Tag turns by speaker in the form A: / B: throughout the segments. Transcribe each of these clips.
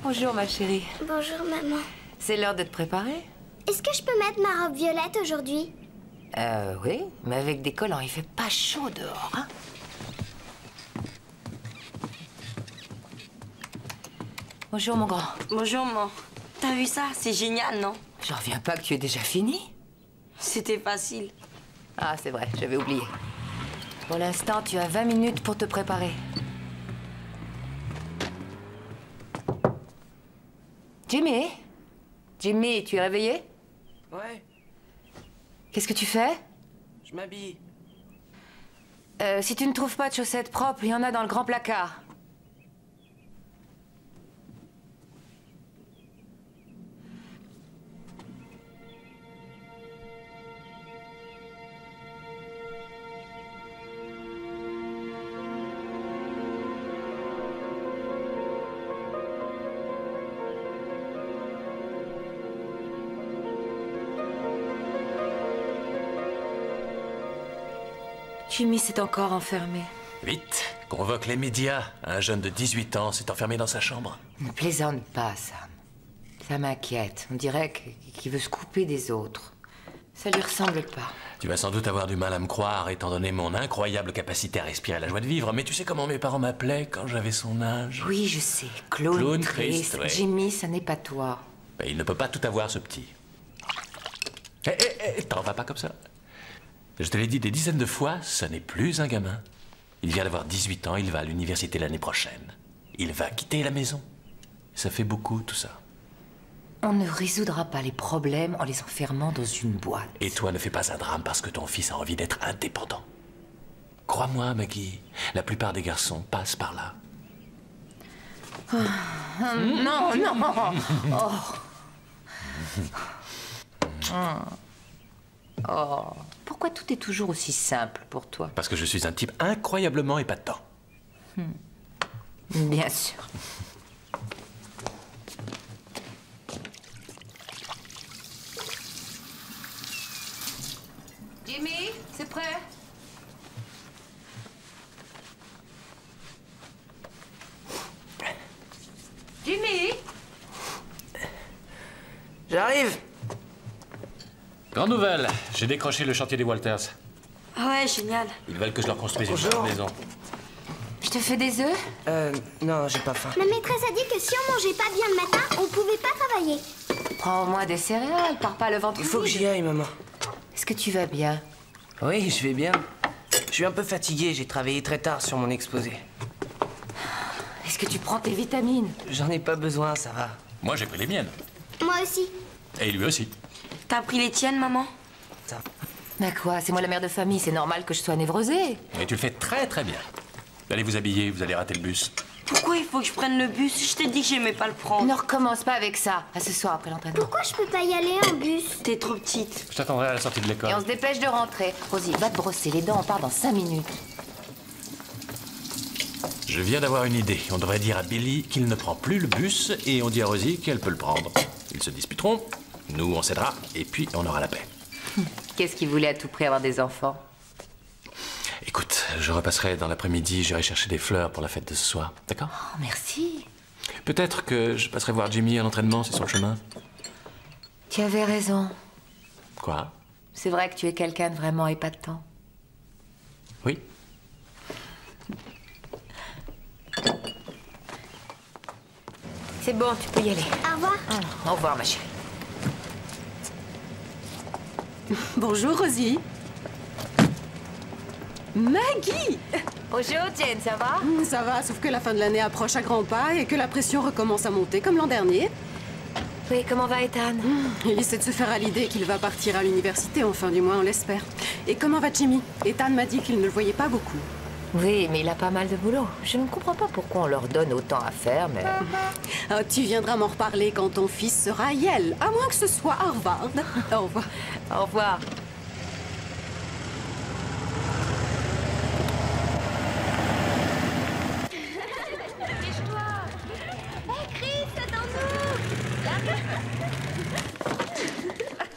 A: Bonjour, ma chérie.
B: Bonjour, maman.
A: C'est l'heure de te préparer?
B: Est-ce que je peux mettre ma robe violette aujourd'hui?
A: Oui, mais avec des collants, il fait pas chaud dehors, hein? Bonjour, mon grand.
C: Bonjour, maman. T'as vu ça? C'est génial, non?
A: J'en reviens pas que tu aies déjà fini.
C: C'était facile.
A: Ah, c'est vrai, j'avais oublié. Pour l'instant, tu as 20 minutes pour te préparer. Jimmy? Jimmy, tu es réveillé?
D: Ouais,
A: Qu'est-ce que tu fais?
D: je m'habille.
A: Si tu ne trouves pas de chaussettes propres, il y en a dans le grand placard. Jimmy s'est encore enfermé.
E: Vite, convoque les médias. Un jeune de 18 ans s'est enfermé dans sa chambre.
A: Ne plaisante pas, Sam. Ça m'inquiète. On dirait qu'il veut se couper des autres. Ça lui ressemble pas.
E: Tu vas sans doute avoir du mal à me croire, étant donné mon incroyable capacité à respirer la joie de vivre, mais tu sais comment mes parents m'appelaient quand j'avais son âge?
A: Oui, je sais. Clown,
E: Clown
A: triste.
E: triste, ouais.
A: Jimmy, ça n'est pas toi.
E: Ben, il ne peut pas tout avoir, ce petit. T'en vas pas comme ça. Je te l'ai dit des dizaines de fois, ce n'est plus un gamin. Il vient d'avoir 18 ans, il va à l'université l'année prochaine. Il va quitter la maison. Ça fait beaucoup, tout ça.
A: On ne résoudra pas les problèmes en les enfermant dans une boîte.
E: Et toi, ne fais pas un drame parce que ton fils a envie d'être indépendant. Crois-moi, Maggie, la plupart des garçons passent par là.
A: Non, non. Oh, pourquoi tout est toujours aussi simple pour toi?
E: Parce que je suis un type incroyablement épatant.
A: Bien sûr. Jimmy, c'est prêt? Jimmy?
D: J'arrive.
E: Grande nouvelle, j'ai décroché le chantier des Walters.
C: Ouais, génial.
E: Ils veulent que je leur construise une
D: Bonjour.
E: maison.
A: Je te fais des œufs?
D: Non, j'ai pas faim.
B: Ma maîtresse a dit que si on mangeait pas bien le matin, on pouvait pas travailler.
A: Prends au moins des céréales, pars pas le ventre
D: Il faut que
A: vide.
D: j'y aille, maman.
A: Est-ce que tu vas bien?
D: Oui, je vais bien. Je suis un peu fatigué, j'ai travaillé très tard sur mon exposé.
A: Est-ce que tu prends tes vitamines?
D: J'en ai pas besoin, ça va.
E: Moi, j'ai pris les miennes.
B: Moi aussi.
E: Et lui aussi.
C: T'as pris les tiennes, maman?
D: Ça.
A: Mais quoi, c'est moi la mère de famille, c'est normal que je sois névrosée.
E: Et tu le fais très très bien. Allez vous habiller, vous allez rater le bus.
C: Pourquoi il faut que je prenne le bus? Je t'ai dit que j'aimais pas le prendre.
A: Ne recommence pas avec ça. À ce soir après l'entraînement.
B: Pourquoi je peux pas y aller en bus?
C: T'es trop petite.
E: Je t'attendrai à la sortie de l'école.
A: Et on se dépêche de rentrer. Rosie, va te brosser les dents, on part dans 5 minutes.
E: Je viens d'avoir une idée. On devrait dire à Billy qu'il ne prend plus le bus et on dit à Rosie qu'elle peut le prendre. Ils se disputeront, nous on cédera et puis on aura la paix.
A: Qu'est-ce qu'il voulait à tout prix avoir des enfants?
E: Écoute, je repasserai dans l'après-midi, j'irai chercher des fleurs pour la fête de ce soir, d'accord?
A: Oh, merci.
E: Peut-être que je passerai voir Jimmy à l'entraînement, c'est sur le chemin.
A: Tu avais raison.
E: Quoi?
A: C'est vrai que tu es quelqu'un de vraiment épatant.
E: Oui?
A: C'est bon, tu peux y aller.
B: Au revoir.
A: Au revoir, ma chérie.
F: Bonjour, Rosie. Maggie!
A: Bonjour, Jane, ça va?
F: Ça va, sauf que la fin de l'année approche à grands pas et que la pression recommence à monter comme l'an dernier.
A: Oui, comment va Ethan?
F: Il essaie de se faire à l'idée qu'il va partir à l'université, enfin du moins on l'espère. Et comment va Jimmy? Ethan m'a dit qu'il ne le voyait pas beaucoup.
A: Oui, mais il a pas mal de boulot. Je ne comprends pas pourquoi on leur donne autant à faire, mais...
F: Ah, tu viendras m'en reparler quand ton fils sera à Yale, à moins que ce soit Harvard. Au revoir.
A: Au revoir.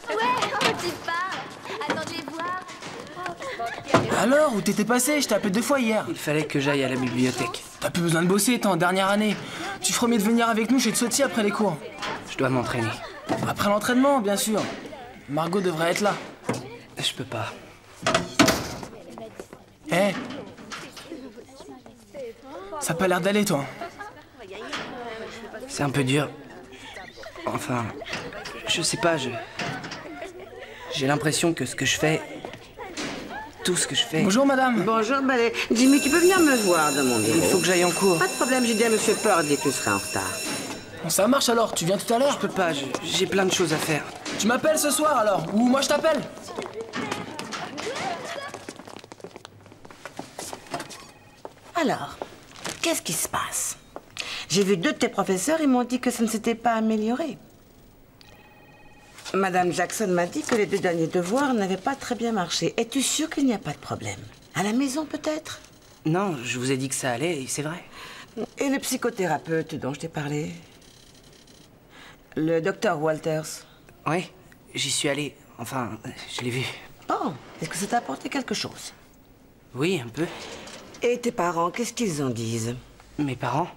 B: Ouais, tu pars. Attendez voir.
G: Alors, où t'étais passé? Je t'ai appelé 2 fois hier.
D: Il fallait que j'aille à la bibliothèque.
G: T'as plus besoin de bosser, t'es en dernière année. Tu ferais mieux de venir avec nous chez Tsoti après les cours.
D: Je dois m'entraîner.
G: Après l'entraînement, bien sûr. Margot devrait être là.
D: Je peux pas.
G: Hé, ça a pas l'air d'aller, toi.
D: C'est un peu dur. Enfin, je sais pas, j'ai l'impression que ce que je fais... Tout ce que je fais...
G: Bonjour, madame.
H: Bonjour, Ballet. Jimmy, tu peux venir me voir dans mon bureau?
D: Il faut que j'aille en cours.
H: Pas de problème, j'ai dit à Monsieur Purdy que tu seras en retard.
G: Bon, ça marche alors, tu viens tout à l'heure?
D: Je peux pas, j'ai plein de choses à faire.
G: Tu m'appelles ce soir alors? Ou moi je t'appelle?
H: Alors, qu'est-ce qui se passe? J'ai vu 2 de tes professeurs, ils m'ont dit que ça ne s'était pas amélioré. Madame Jackson m'a dit que les 2 derniers devoirs n'avaient pas très bien marché. Es-tu sûr qu'il n'y a pas de problème? À la maison, peut-être?
D: Non, je vous ai dit que ça allait, et c'est vrai.
H: Et le psychothérapeute dont je t'ai parlé? Le docteur Walters?
D: Oui, j'y suis allé. Enfin, je l'ai vu.
H: Bon, est-ce que ça t'a apporté quelque chose?
D: Oui, un peu.
H: Et tes parents, qu'est-ce qu'ils en disent?
D: Mes parents?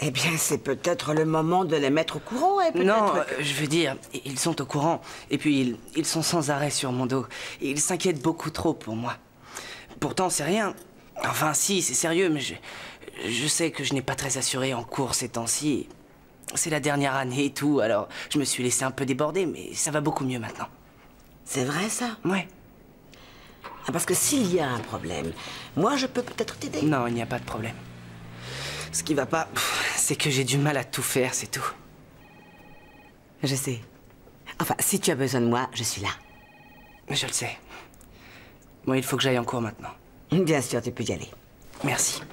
H: Eh bien, c'est peut-être le moment de les mettre au courant, et peut-être
D: Non,
H: que-
D: je veux dire, ils sont au courant. Et puis, ils sont sans arrêt sur mon dos. Et ils s'inquiètent beaucoup trop pour moi. Pourtant, c'est rien. Enfin, si, c'est sérieux, mais je sais que je n'ai pas très assuré en cours ces temps-ci. C'est la dernière année et tout, alors je me suis laissé un peu déborder, mais ça va beaucoup mieux maintenant.
H: C'est vrai, ça?
D: Ouais.
H: Ah, parce que s'il y a un problème, moi, je peux peut-être t'aider.
D: Non, il n'y a pas de problème. Ce qui va pas, c'est que j'ai du mal à tout faire, c'est tout.
H: Je sais. Enfin, si tu as besoin de moi, je suis là.
D: Je le sais. Bon, il faut que j'aille en cours maintenant.
H: Bien sûr, tu peux y aller.
D: Merci.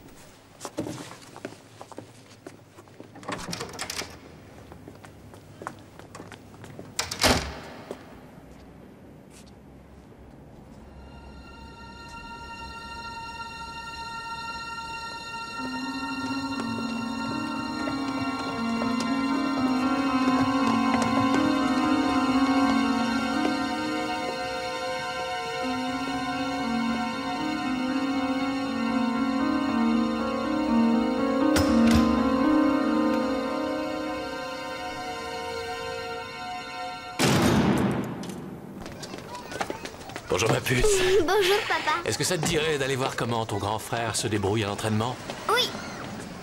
E: Bonjour ma puce.
B: Bonjour, papa.
E: Est-ce que ça te dirait d'aller voir comment ton grand frère se débrouille à l'entraînement?
B: Oui.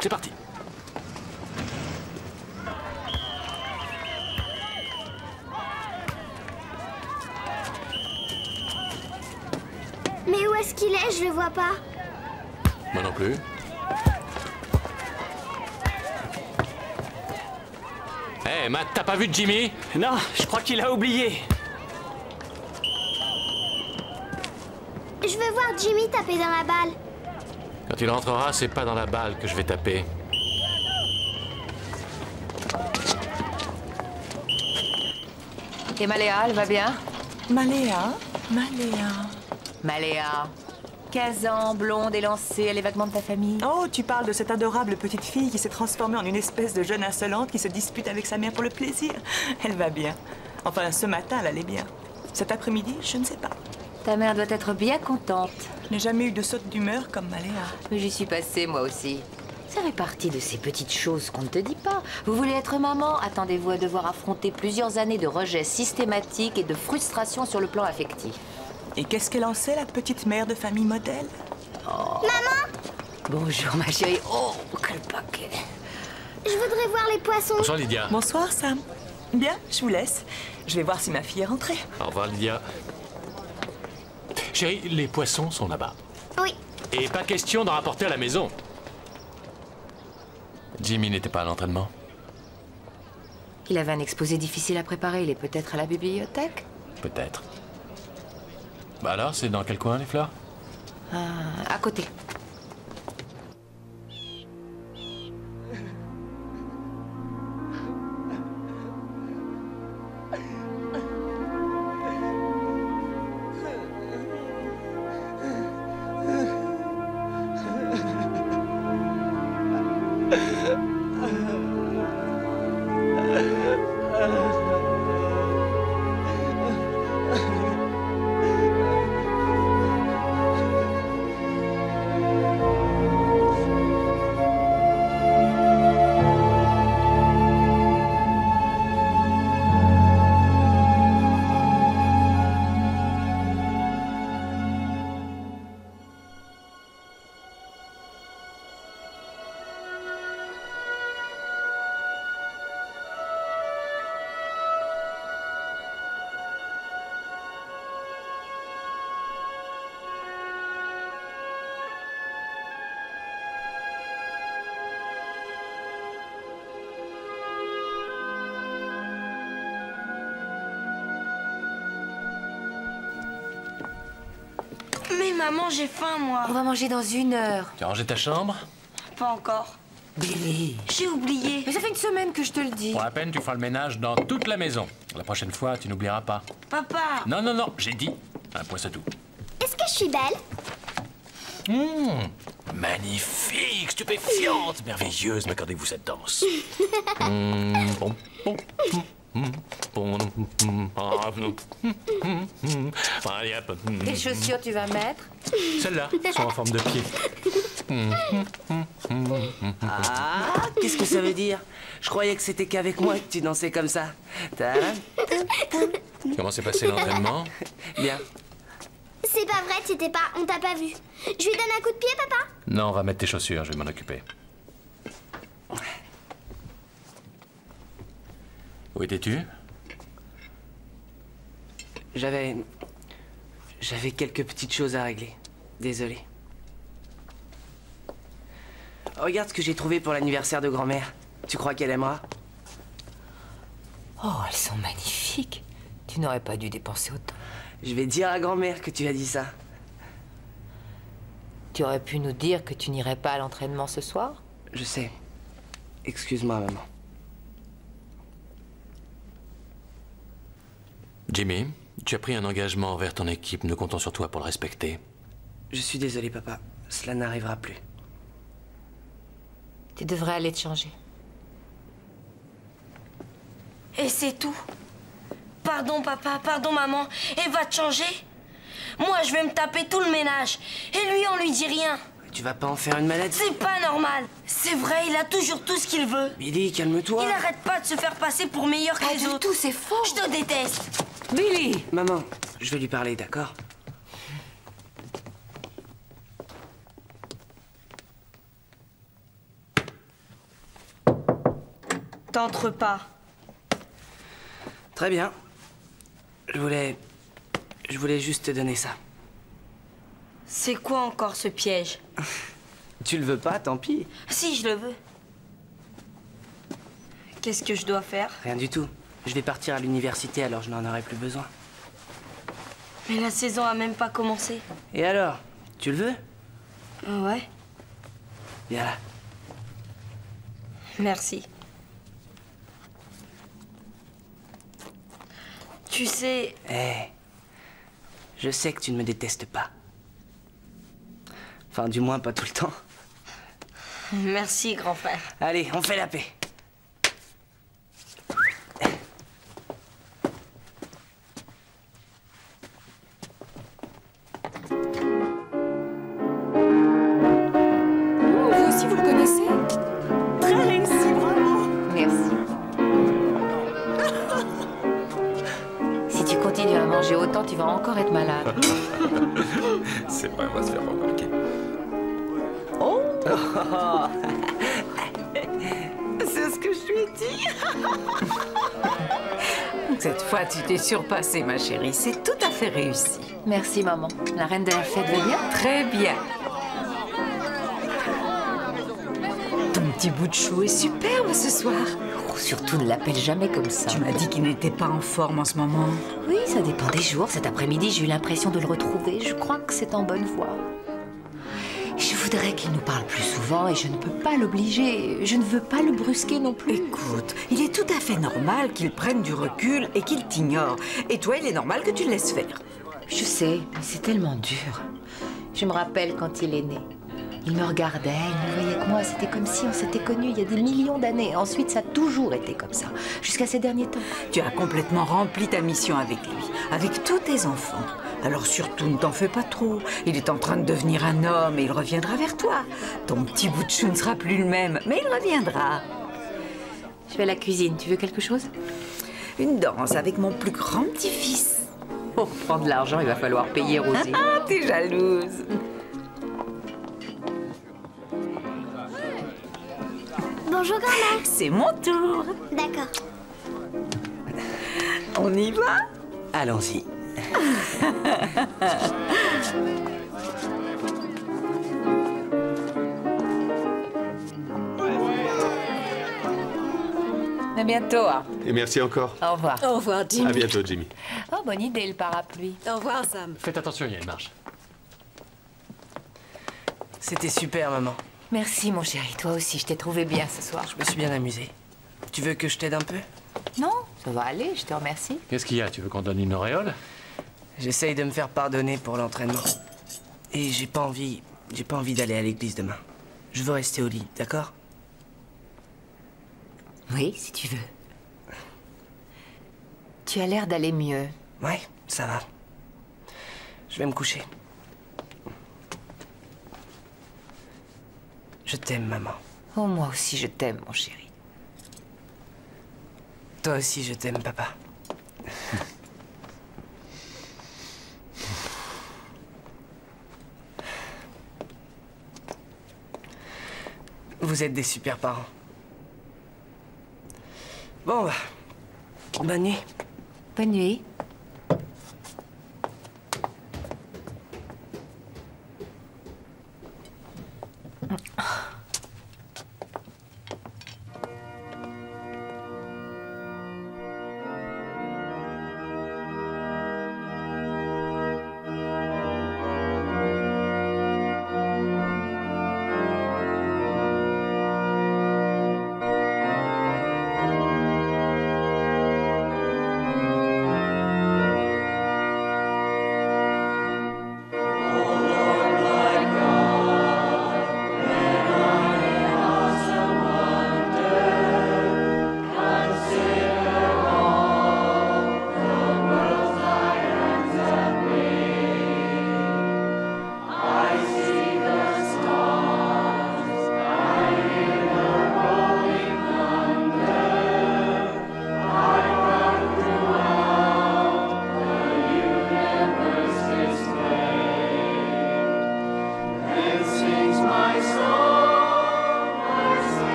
E: C'est parti.
B: Mais où est-ce qu'il est? Je le vois pas.
E: Moi non plus. Hé, Matt, t'as pas vu Jimmy?
I: Non, je crois qu'il a oublié.
B: Je veux voir Jimmy taper dans la balle.
E: Quand il rentrera, c'est pas dans la balle que je vais taper.
A: Et Maléa, elle va bien?
J: Maléa.
A: Maléa, 15 ans, blonde, élancée, elle est vaguement de ta famille.
J: Oh, tu parles de cette adorable petite fille qui s'est transformée en une espèce de jeune insolente qui se dispute avec sa mère pour le plaisir. Elle va bien. Enfin, ce matin, elle allait bien. Cet après-midi, je ne sais pas.
A: Ta mère doit être bien contente.
J: Je n'ai jamais eu de saute d'humeur comme Maléa.
A: Mais j'y suis passée, moi aussi. Ça fait partie de ces petites choses qu'on ne te dit pas. Vous voulez être maman? Attendez-vous à devoir affronter plusieurs années de rejet systématique et de frustration sur le plan affectif.
J: Et qu'est-ce qu'elle en sait, la petite mère de famille modèle?
A: Bonjour, ma chérie. Oh, quel paquet.
B: Je voudrais voir les poissons.
E: Bonsoir Lydia.
J: Bonsoir, Sam. Bien, je vous laisse. Je vais voir si ma fille est rentrée.
E: Au revoir Lydia. Chérie, les poissons sont là-bas.
B: Oui.
E: Et pas question d'en rapporter à la maison. Jimmy n'était pas à l'entraînement?
A: Il avait un exposé difficile à préparer. Il est peut-être à la bibliothèque?
E: Peut-être. Bah alors, c'est dans quel coin, les fleurs?
A: À côté.
C: Maman, j'ai faim, moi.
A: On va manger dans 1 heure.
E: Tu as rangé ta chambre?
C: Pas encore.
A: Billy.
C: J'ai oublié.
A: Mais ça fait une semaine que je te le dis.
E: Pour la peine, tu feras le ménage dans toute la maison. La prochaine fois, tu n'oublieras pas.
C: Papa.
E: Non, non, non, j'ai dit. Un point, c'est tout.
B: Est-ce que je suis belle?
E: Magnifique, stupéfiante, merveilleuse, m'accordez-vous cette danse?
A: Quelles chaussures tu vas mettre?
E: Celles-là sont en forme de pied.
D: Ah, qu'est-ce que ça veut dire? Je croyais que c'était qu'avec moi que tu dansais comme ça. Tadam.
E: Comment s'est passé l'entraînement?
D: Bien.
B: C'est pas vrai, t'étais pas. On t'a pas vu. Je lui donne un coup de pied, papa?
E: Non, on va mettre tes chaussures, je vais m'en occuper. Où étais-tu?
D: J'avais quelques petites choses à régler. Désolé. Regarde ce que j'ai trouvé pour l'anniversaire de grand-mère. Tu crois qu'elle aimera?
A: Oh, elles sont magnifiques. Tu n'aurais pas dû dépenser autant.
D: Je vais dire à grand-mère que tu as dit ça.
A: Tu aurais pu nous dire que tu n'irais pas à l'entraînement ce soir?
D: Je sais. Excuse-moi, maman.
E: Jimmy, tu as pris un engagement envers ton équipe. Nous comptons sur toi pour le respecter.
D: Je suis désolé, papa. Cela n'arrivera plus.
A: Tu devrais aller te changer.
C: Et c'est tout. Pardon, papa, pardon, maman. Et va te changer? Moi, je vais me taper tout le ménage. Et lui, on lui dit rien.
D: Tu vas pas en faire une maladie?
C: C'est pas normal. C'est vrai, il a toujours tout ce qu'il veut.
D: Billy, calme-toi.
C: Il arrête pas de se faire passer pour meilleur que les autres.
A: Tout, c'est faux.
C: Je te déteste.
A: Billy!
D: Maman, je vais lui parler, d'accord?
C: T'entres pas.
D: Très bien. Je voulais juste te donner ça.
C: C'est quoi encore ce piège?
D: Tu le veux pas, tant pis.
C: Si, je le veux. Qu'est-ce que je dois faire?
D: Rien du tout. Je vais partir à l'université, alors je n'en aurai plus besoin.
C: Mais la saison a même pas commencé.
D: Et alors? Tu le veux?
C: Ouais.
D: Viens là.
C: Merci. Tu sais...
D: Je sais que tu ne me détestes pas. Enfin, du moins, pas tout le temps.
C: Merci, grand frère.
D: Allez, on fait la paix.
F: Vous aussi, vous le connaissez?
J: Très réussi, bravo.
A: Merci. Si tu continues à manger autant, tu vas encore être malade.
E: C'est vrai, on va se faire remarquer.
H: C'est ce que je lui ai dit.
K: Cette fois, tu t'es surpassée, ma chérie. C'est tout à fait réussi.
A: Merci, maman. La reine de la fête va bien?
K: Très bien. Ton petit bout de chou est superbe ce soir.
A: Oh, surtout, ne l'appelle jamais comme ça.
K: Tu m'as dit qu'il n'était pas en forme en ce moment.
A: Oui, ça dépend des jours. Cet après-midi, j'ai eu l'impression de le retrouver. Je crois que c'est en bonne voie. Je voudrais qu'il nous parle plus souvent et je ne peux pas l'obliger. Je ne veux pas le brusquer non plus.
K: Écoute, il est tout à fait normal qu'il prenne du recul et qu'il t'ignore. Et toi, il est normal que tu le laisses faire.
A: Je sais, mais c'est tellement dur. Je me rappelle quand il est né. Il me regardait, il me voyait que moi. C'était comme si on s'était connus il y a des millions d'années. Ensuite, ça a toujours été comme ça, jusqu'à ces derniers temps.
K: Tu as complètement rempli ta mission avec lui, avec tous tes enfants. Alors surtout, ne t'en fais pas trop. Il est en train de devenir un homme et il reviendra vers toi. Ton petit bout de chou ne sera plus le même, mais il reviendra.
A: Je vais à la cuisine. Tu veux quelque chose?
K: Une danse avec mon plus grand petit-fils.
A: Pour prendre de l'argent, il va falloir payer Rosie.
K: Ah, t'es jalouse.
B: Bonjour, grand-mère.
K: C'est mon tour.
B: D'accord.
K: On y va?
D: Allons-y.
A: À bientôt. Hein.
L: Et merci encore.
A: Au revoir.
F: Au revoir, Jimmy.
L: À bientôt, Jimmy.
A: Oh, bonne idée, le parapluie.
F: Au revoir, Sam.
E: Faites attention, il y a une marche.
D: C'était super, maman.
A: Merci, mon chéri. Toi aussi, je t'ai trouvé bien ce soir.
D: Je me suis bien amusé. Tu veux que je t'aide un peu?
A: Non, ça va aller, je te remercie.
E: Qu'est-ce qu'il y a? Tu veux qu'on donne une auréole?
D: J'essaye de me faire pardonner pour l'entraînement. Et j'ai pas envie d'aller à l'église demain. Je veux rester au lit, d'accord?
A: Oui, si tu veux. Tu as l'air d'aller mieux.
D: Ouais, ça va. Je vais me coucher. Je t'aime, maman.
A: Oh, moi aussi, je t'aime, mon chéri.
D: Toi aussi, je t'aime, papa. Vous êtes des super parents. Bon, bah, bonne nuit.
A: Bonne nuit.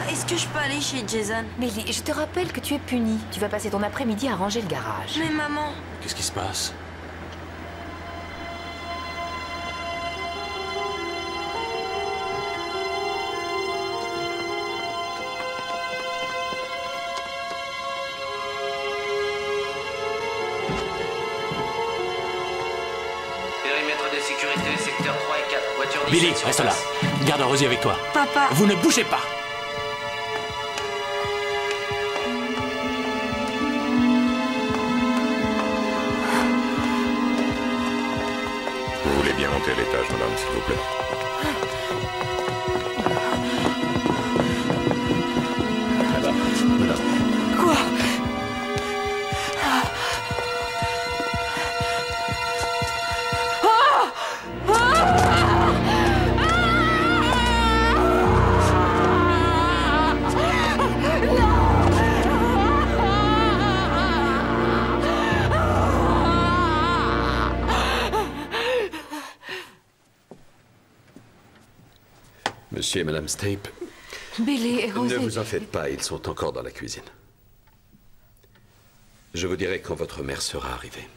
C: Est-ce que je peux aller chez Jason?
A: Millie, je te rappelle que tu es punie. Tu vas passer ton après-midi à ranger le garage.
C: Mais maman...
E: Qu'est-ce qui se passe?
D: Périmètre de sécurité, secteur 3 et 4. Voiture
E: Billy, reste là. Garde Rosie avec toi.
C: Papa...
E: Vous ne bougez pas.
L: Vous voulez bien monter à l'étage, madame, s'il vous plaît.
C: Quoi?
M: Monsieur et Madame Stape.
A: Billy et Rosie.
M: Ne vous en faites pas, ils sont encore dans la cuisine. Je vous dirai quand votre mère sera arrivée.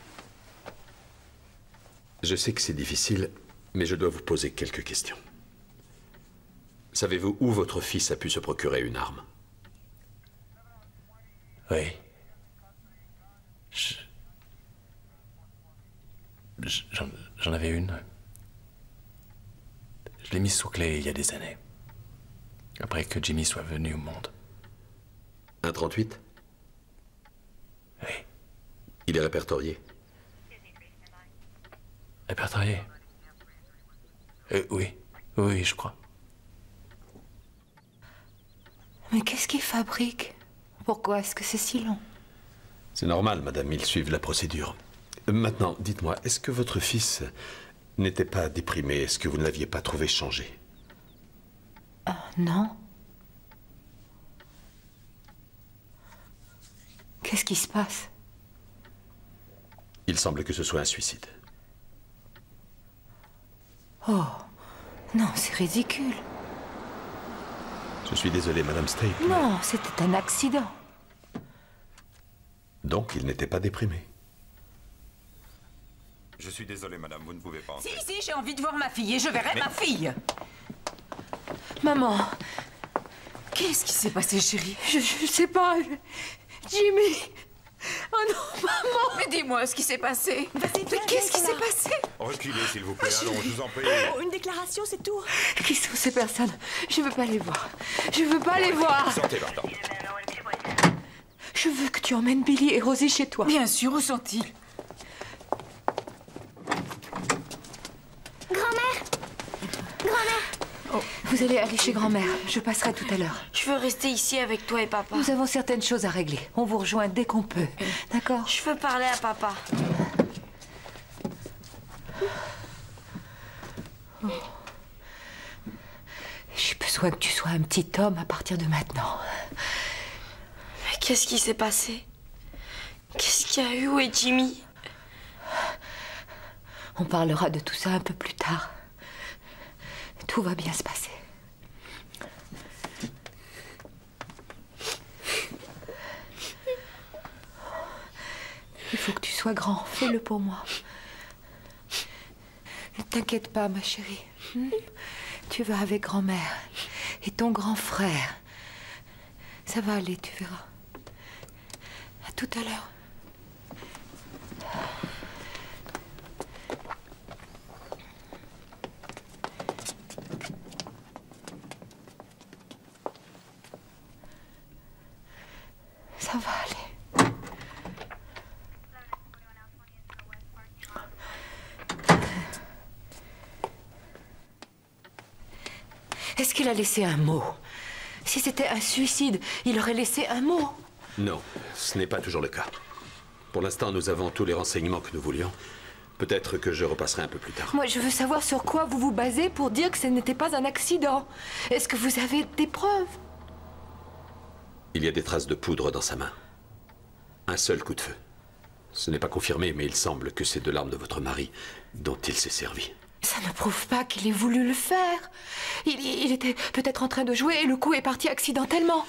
M: Je sais que c'est difficile, mais je dois vous poser quelques questions. Savez-vous où votre fils a pu se procurer une arme?
E: Oui. J'en avais une. Je l'ai mise sous clé il y a des années. Après que Jimmy soit venu au monde.
M: Un 38?
E: Oui.
M: Il est répertorié?
E: Répertorié? Oui. Oui, je crois.
A: Mais qu'est-ce qu'ils fabriquent? Pourquoi est-ce que c'est si long?
M: C'est normal, madame, ils suivent la procédure. Maintenant, dites-moi, est-ce que votre fils n'était pas déprimé? Est-ce que vous ne l'aviez pas trouvé changé?
A: Non. Qu'est-ce qui se passe?
M: Il semble que ce soit un suicide.
A: Oh, non, c'est ridicule.
M: Je suis désolé, Madame Stape.
A: Non, c'était un accident.
M: Donc, il n'était pas déprimé.
L: Je suis désolé, madame, vous ne pouvez pas entrer.
K: Si, j'ai envie de voir ma fille et je verrai ma fille.
A: Maman.
K: Qu'est-ce qui s'est passé, chérie?
A: Je sais pas. Jimmy. Oh non, maman.
K: Mais dis-moi ce qui s'est passé. Mais qu'est-ce qui s'est passé?
L: Reculez, s'il vous plaît, allons, je vous en prie.
J: Oh, une déclaration, c'est tout.
A: Qui sont ces personnes? Je veux pas les voir. Je veux pas les voir.
L: Sortez maintenant.
A: Je veux que tu emmènes Billy et Rosie chez toi.
K: Bien sûr, où sont-ils?
B: Grand-mère! Grand-mère!
A: Oh, vous allez aller chez grand-mère. Je passerai tout à l'heure.
C: Je veux rester ici avec toi et papa.
A: Nous avons certaines choses à régler. On vous rejoint dès qu'on peut. D'accord?
C: Je veux parler à papa.
A: Oh. J'ai besoin que tu sois un petit homme à partir de maintenant.
C: Mais qu'est-ce qui s'est passé? Qu'est-ce qu'il y a eu? Où est Jimmy?
A: On parlera de tout ça un peu plus tard. Tout va bien se passer. Il faut que tu sois grand. Fais-le pour moi. Ne t'inquiète pas, ma chérie. Tu vas avec grand-mère et ton grand frère. Ça va aller, tu verras. À tout à l'heure. Ça va aller. Est-ce qu'il a laissé un mot? Si c'était un suicide, il aurait laissé un mot.
M: Non, ce n'est pas toujours le cas. Pour l'instant, nous avons tous les renseignements que nous voulions. Peut-être que je repasserai un peu plus tard.
A: Moi, je veux savoir sur quoi vous vous basez pour dire que ce n'était pas un accident. Est-ce que vous avez des preuves?
M: Il y a des traces de poudre dans sa main. Un seul coup de feu. Ce n'est pas confirmé, mais il semble que c'est de l'arme de votre mari dont il s'est servi.
A: Ça ne prouve pas qu'il ait voulu le faire. Il était peut-être en train de jouer et le coup est parti accidentellement.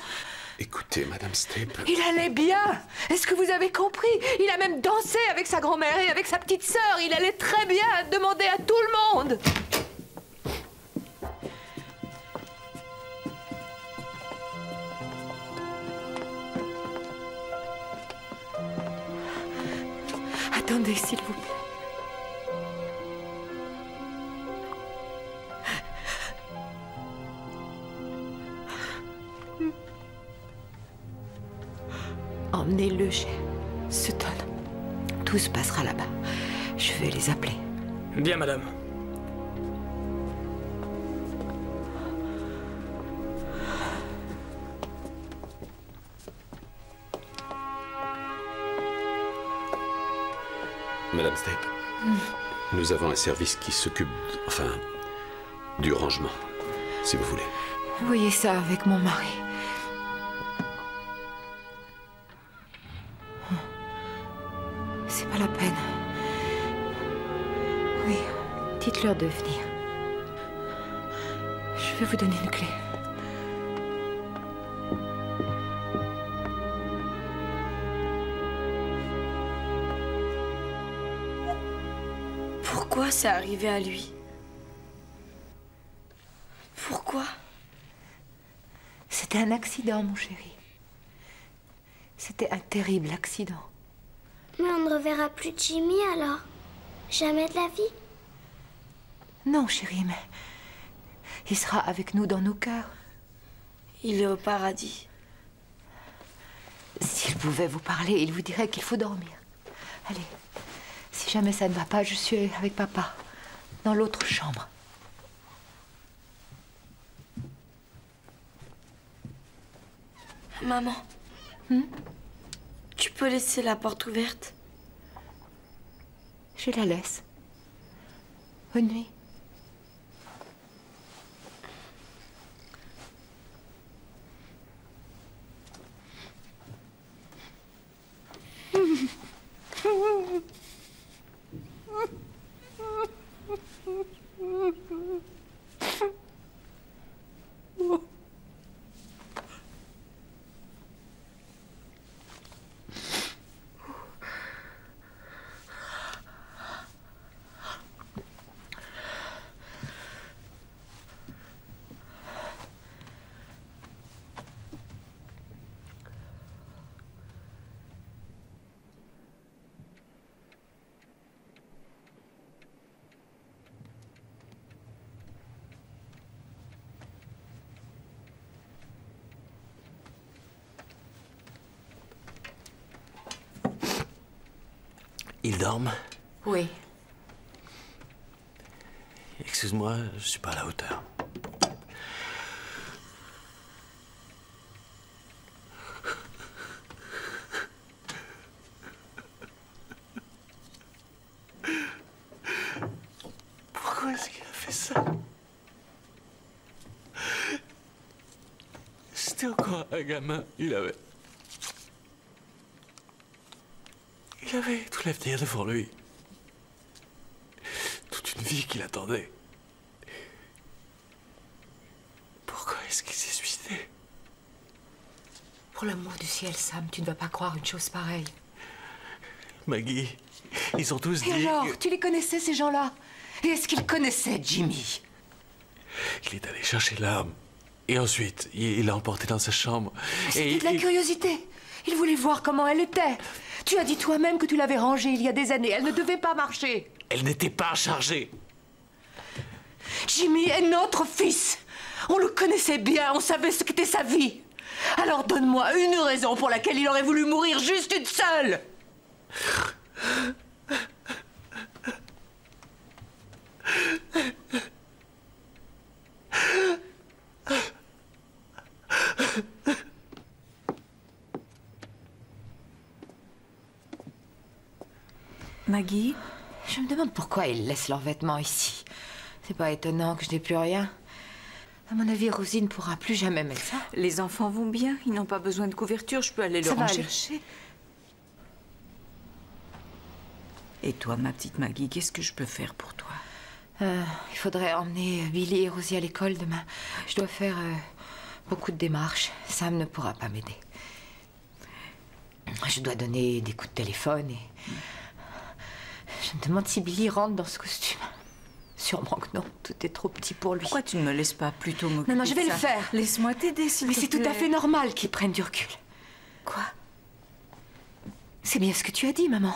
M: Écoutez, Madame Stape...
A: Il allait bien. Est-ce que vous avez compris? Il a même dansé avec sa grand-mère et avec sa petite sœur. Il allait très bien. Demandez à tout le monde. Attendez, s'il vous plaît. Emmenez-le chez Sutton. Tout se passera là-bas. Je vais les appeler.
I: Bien, madame.
M: Madame Stape, nous avons un service qui s'occupe, du rangement, si vous voulez.
A: Voyez ça avec mon mari. C'est pas la peine. Oui, dites-leur de venir. Je vais vous donner une clé.
C: Pourquoi c'est arrivé à lui? Pourquoi?
A: C'était un accident, mon chéri. C'était un terrible accident.
B: Mais on ne reverra plus Jimmy alors? Jamais de la vie?
A: Non, chérie, mais il sera avec nous dans nos cœurs.
C: Il est au paradis.
A: S'il pouvait vous parler, il vous dirait qu'il faut dormir. Allez, si jamais ça ne va pas, je suis avec papa, dans l'autre chambre.
C: Maman, tu peux laisser la porte ouverte?
A: Je la laisse. Bonne nuit.
E: Ils dorment?
A: Oui.
E: Excuse-moi, je suis pas à la hauteur. Pourquoi est-ce qu'il a fait ça? C'était encore un gamin, il avait tout l'avenir devant lui. Toute une vie qui l'attendait. Pourquoi est-ce qu'il s'est suicidé?
A: Pour l'amour du ciel, Sam, tu ne vas pas croire une chose pareille.
E: Maggie, ils ont tous dit...
A: Et alors,
E: que...
A: tu les connaissais, ces gens-là? Et est-ce qu'ils connaissaient Jimmy?
E: Il est allé chercher l'arme. Et ensuite, il l'a emportée dans sa chambre.
A: C'était de la curiosité. Il voulait voir comment elle était. Tu as dit toi-même que tu l'avais rangée il y a des années. Elle ne devait pas marcher.
E: Elle n'était pas chargée.
A: Jimmy est notre fils. On le connaissait bien, on savait ce qu'était sa vie. Alors donne-moi une raison pour laquelle il aurait voulu mourir, juste une seule.
K: Maggie?
A: Je me demande pourquoi ils laissent leurs vêtements ici. C'est pas étonnant que je n'ai plus rien. À mon avis, Rosie ne pourra plus jamais mettre ça.
K: Les enfants vont bien, ils n'ont pas besoin de couverture, je peux aller leur en chercher. Et toi, ma petite Maggie, qu'est-ce que je peux faire pour toi?
A: Il faudrait emmener Billy et Rosie à l'école demain. Je dois faire beaucoup de démarches. Sam ne pourra pas m'aider. Je dois donner des coups de téléphone et... Je me demande si Billy rentre dans ce costume. Sûrement que non, tout est trop petit pour lui.
K: Pourquoi tu ne me laisses pas plutôt m'occuper?
A: Non, je vais
K: de
A: le
K: ça.
A: faire.
K: Laisse-moi t'aider, s'il te plaît.
A: Mais c'est tout à fait normal qu'il prenne du recul.
K: Quoi?
A: C'est bien ce que tu as dit, maman.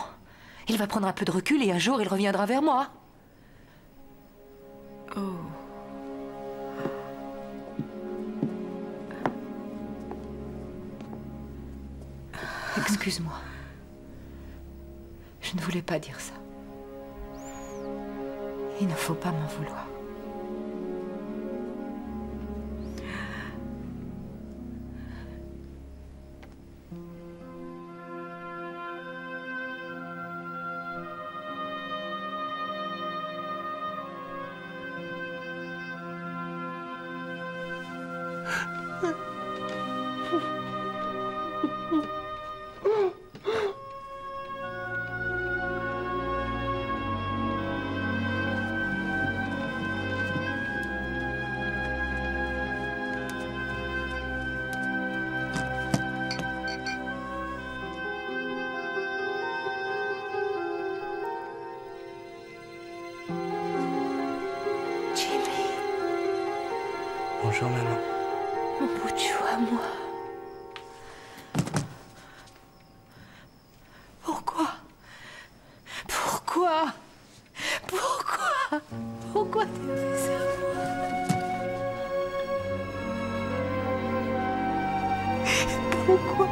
A: Il va prendre un peu de recul et un jour, il reviendra vers moi.
K: Oh.
A: Excuse-moi. Je ne voulais pas dire ça. Il ne faut pas m'en vouloir.
D: Bonjour, maman.
A: Mon bout de chou à moi. Pourquoi? Pourquoi? Pourquoi? Pourquoi tu fais ça à moi? Pourquoi?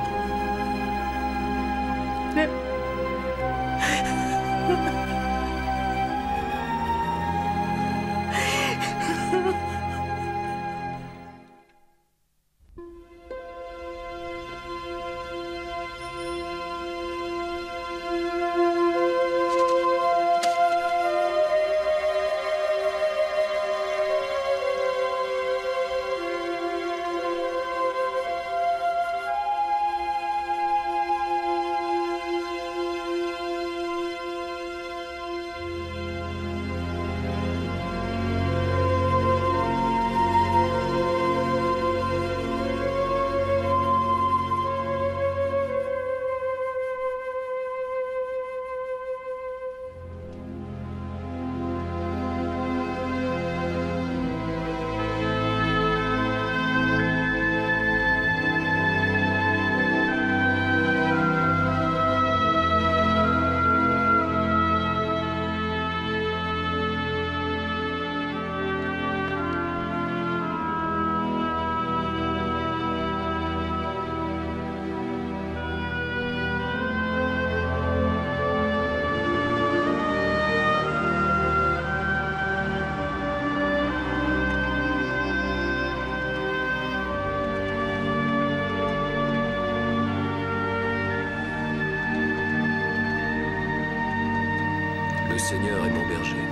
N: Le Seigneur est mon berger.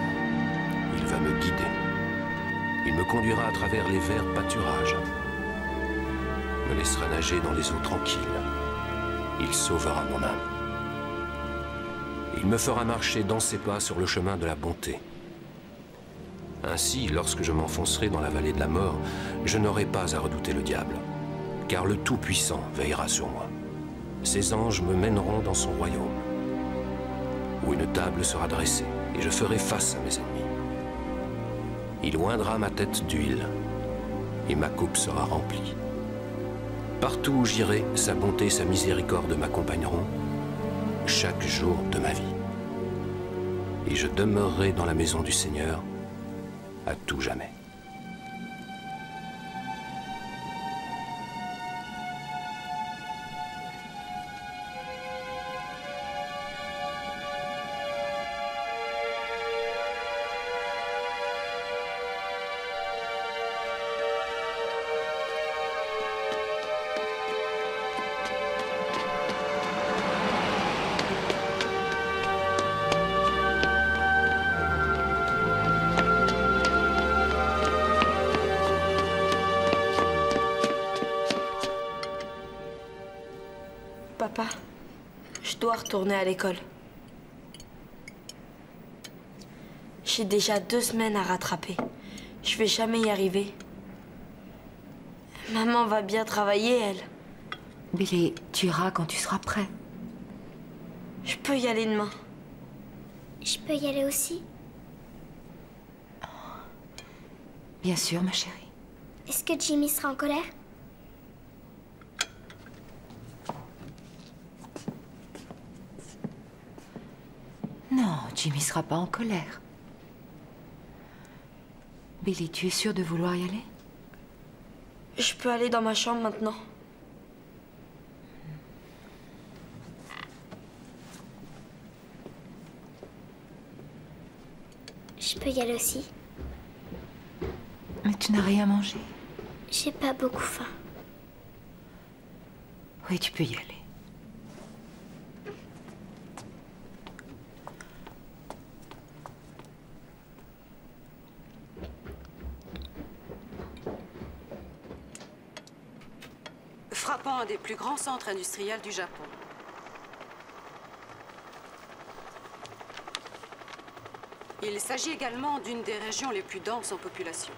N: Il va me guider. Il me conduira à travers les verts pâturages. Me laissera nager dans les eaux tranquilles. Il sauvera mon âme. Il me fera marcher dans ses pas sur le chemin de la bonté. Ainsi, lorsque je m'enfoncerai dans la vallée de la mort, je n'aurai pas à redouter le diable, car le Tout-Puissant veillera sur moi. Ses anges me mèneront dans son royaume, où une table sera dressée, et je ferai face à mes ennemis. Il oindra ma tête d'huile, et ma coupe sera remplie. Partout où j'irai, sa bonté et sa miséricorde m'accompagneront chaque jour de ma vie. Et je demeurerai dans la maison du Seigneur à tout jamais.
C: Papa, je dois retourner à l'école. J'ai déjà 2 semaines à rattraper. Je vais jamais y arriver. Maman va bien travailler, elle.
A: Billy, tu iras quand tu seras prêt.
C: Je peux y aller demain.
B: Je peux y aller aussi?
A: Bien sûr, ma chérie.
B: Est-ce que Jimmy sera en colère?
A: Non, Jimmy sera pas en colère. Billy, tu es sûre de vouloir y aller?
C: Je peux aller dans ma chambre maintenant.
B: Je peux y aller aussi?
A: Mais tu n'as rien mangé.
B: J'ai pas beaucoup faim.
A: Oui, tu peux y aller.
F: Frappant un des plus grands centres industriels du Japon. Il s'agit également d'une des régions les plus denses en population.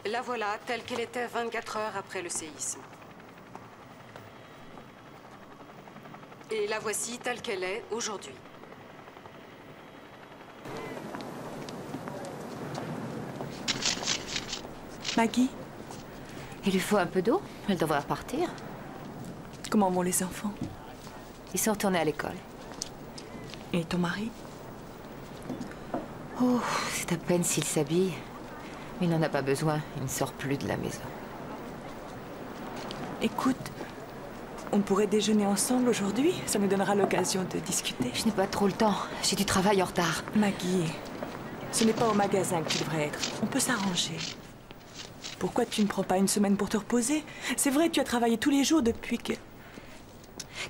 F: La voilà telle qu'elle était 24 heures après le séisme. Et la voici telle qu'elle est aujourd'hui.
J: Maggie?
A: Il lui faut un peu d'eau. Elle devrait repartir.
J: Comment vont les enfants?
A: Ils sont retournés à l'école.
J: Et ton mari?
A: Oh, c'est à peine s'il s'habille. Mais il n'en a pas besoin. Il ne sort plus de la maison.
J: Écoute, on pourrait déjeuner ensemble aujourd'hui? Ça nous donnera l'occasion de discuter.
A: Je n'ai pas trop le temps. J'ai du travail en retard.
J: Maggie, ce n'est pas au magasin que tu devrais être. On peut s'arranger. Pourquoi tu ne prends pas une semaine pour te reposer? C'est vrai, tu as travaillé tous les jours depuis que...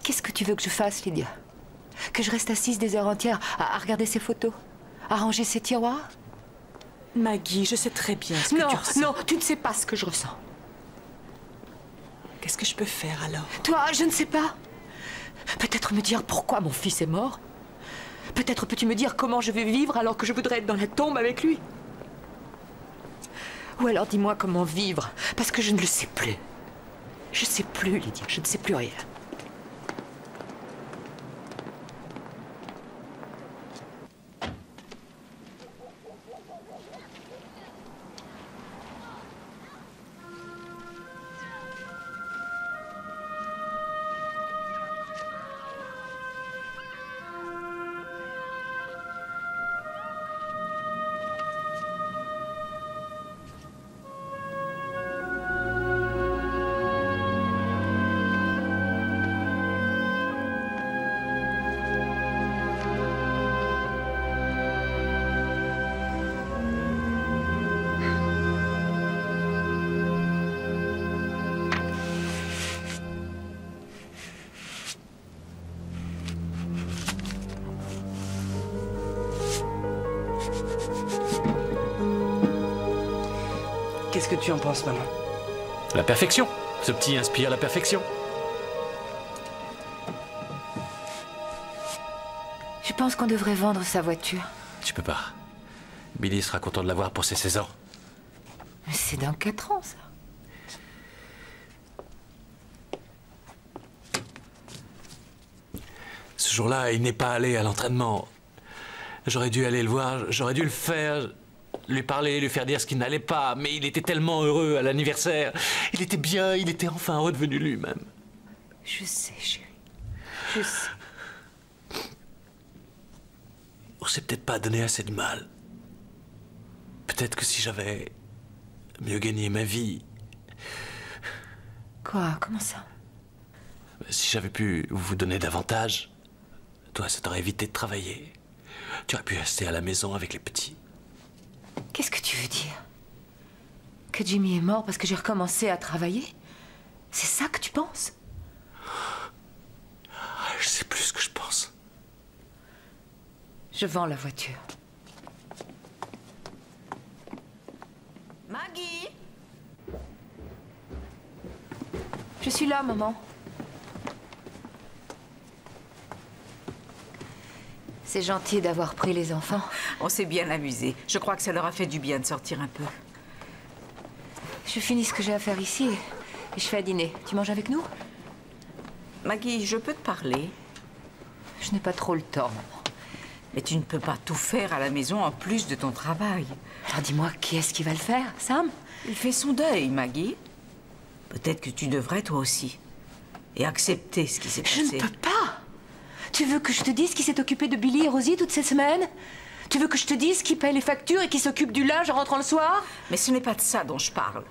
A: Qu'est-ce que tu veux que je fasse, Lydia? Que je reste assise des heures entières à regarder ces photos? À ranger ces tiroirs?
J: Maggie, je sais très bien ce que tu ressens.
A: Non, tu ne sais pas ce que je ressens.
J: Qu'est-ce que je peux faire alors?
A: Toi, je ne sais pas. Peut-être me dire pourquoi mon fils est mort. Peut-être peux-tu me dire comment je vais vivre alors que je voudrais être dans la tombe avec lui. Ou alors dis-moi comment vivre, parce que je ne le sais plus. Je ne sais plus, Lydia, je ne sais plus rien.
D: Qu'est-ce que tu en penses, maman?
E: La perfection. Ce petit inspire la perfection.
A: Je pense qu'on devrait vendre sa voiture.
E: Tu peux pas. Billy sera content de l'avoir pour ses 16 ans.
A: Mais c'est dans 4 ans, ça.
E: Ce jour-là, il n'est pas allé à l'entraînement. J'aurais dû aller le voir, j'aurais dû le faire, lui parler, lui faire dire ce qui n'allait pas. Mais il était tellement heureux à l'anniversaire. Il était bien, il était enfin redevenu lui-même.
A: Je sais, chérie. Je sais.
E: On s'est peut-être pas donné assez de mal. Peut-être que si j'avais mieux gagné ma vie...
A: Quoi? Comment ça?
E: Si j'avais pu vous donner davantage, toi, ça t'aurait évité de travailler. Tu aurais pu rester à la maison avec les petits.
A: Qu'est-ce que tu veux dire? Que Jimmy est mort parce que j'ai recommencé à travailler? C'est ça que tu penses?
E: Je sais plus ce que je pense.
A: Je vends la voiture.
K: Maggie?
A: Je suis là, maman. C'est gentil d'avoir pris les enfants.
K: On s'est bien amusé. Je crois que ça leur a fait du bien de sortir un peu.
A: Je finis ce que j'ai à faire ici et je fais à dîner. Tu manges avec nous?
K: Maggie, je peux te parler?
A: Je n'ai pas trop le temps, maman.
K: Mais tu ne peux pas tout faire à la maison en plus de ton travail.
A: Alors dis-moi, qui est-ce qui va le faire? Sam?
K: Il fait son deuil, Maggie. Peut-être que tu devrais, toi aussi. Et accepter ce qui s'est passé.
A: Je ne peux pas! Tu veux que je te dise qui s'est occupé de Billy et Rosie toutes ces semaines? Tu veux que je te dise qui paye les factures et qui s'occupe du linge en rentrant le soir?
K: Mais ce n'est pas de ça dont je parle.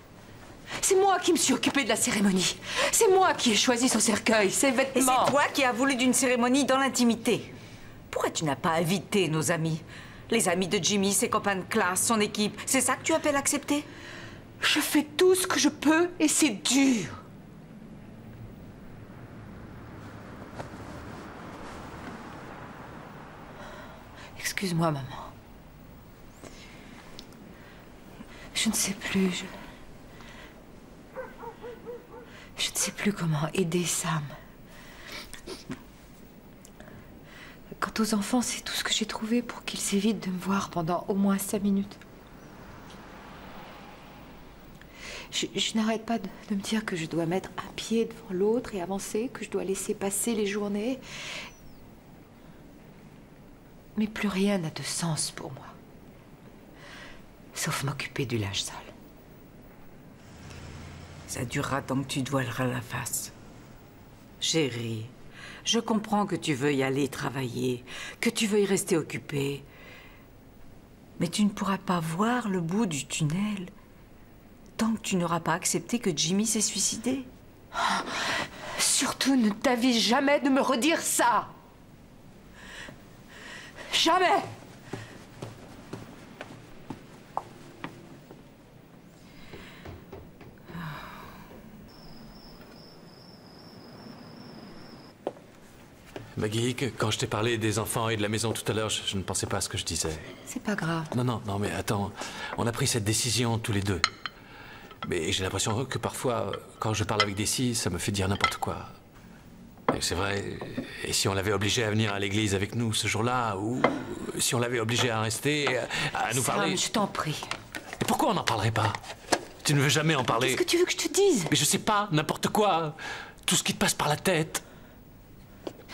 A: C'est moi qui me suis occupée de la cérémonie. C'est moi qui ai choisi son cercueil, ses vêtements.
K: Et c'est toi qui as voulu d'une cérémonie dans l'intimité. Pourquoi tu n'as pas invité nos amis? Les amis de Jimmy, ses copains de classe, son équipe. C'est ça que tu appelles accepter?
A: Je fais tout ce que je peux et c'est dur. Excuse-moi, maman. Je ne sais plus, je ne sais plus comment aider Sam. Quant aux enfants, c'est tout ce que j'ai trouvé pour qu'ils s'évitent de me voir pendant au moins 5 minutes. Je n'arrête pas de me dire que je dois mettre un pied devant l'autre et avancer, que je dois laisser passer les journées. Mais plus rien n'a de sens pour moi. Sauf m'occuper du linge sale.
K: Ça durera tant que tu te voileras la face. Chérie, je comprends que tu veuilles aller travailler, que tu veuilles rester occupée. Mais tu ne pourras pas voir le bout du tunnel tant que tu n'auras pas accepté que Jimmy s'est suicidé.
A: Oh, surtout ne t'avise jamais de me redire ça. Jamais.
E: Maggie, quand je t'ai parlé des enfants et de la maison tout à l'heure, je ne pensais pas à ce que je disais.
A: C'est pas grave.
E: Non, mais attends. On a pris cette décision tous les deux. Mais j'ai l'impression que parfois, quand je parle avec Daisy, ça me fait dire n'importe quoi. Et c'est vrai. Et si on l'avait obligé à venir à l'église avec nous ce jour-là, ou si on l'avait obligé à rester, à nous parler...
A: Sam, je t'en prie.
E: Et pourquoi on n'en parlerait pas? Tu ne veux jamais en parler.
A: Qu'est-ce que tu veux que je te dise?
E: Mais je sais pas, n'importe quoi. Tout ce qui te passe par la tête.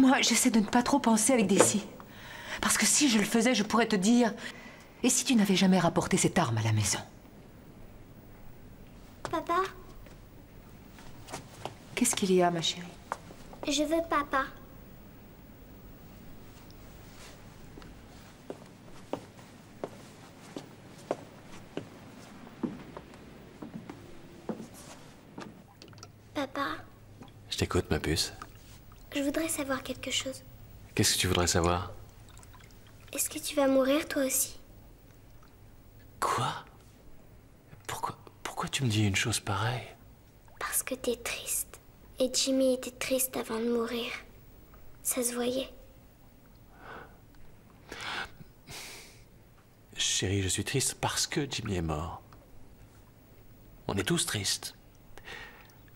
A: Moi, j'essaie de ne pas trop penser avec Daisy. Parce que si je le faisais, je pourrais te dire... Et si tu n'avais jamais rapporté cette arme à la maison?
B: Papa?
A: Qu'est-ce qu'il y a, ma chérie?
B: Je veux papa. Papa,
E: Je t'écoute, ma puce.
B: je voudrais savoir quelque chose.
E: Qu'est-ce que tu voudrais savoir?
B: Est-ce que tu vas mourir toi aussi?
E: Quoi? Pourquoi tu me dis une chose pareille?
B: Parce que t'es triste. Et Jimmy était triste avant de mourir. Ça se voyait.
E: Chérie, je suis triste parce que Jimmy est mort. On est tous tristes.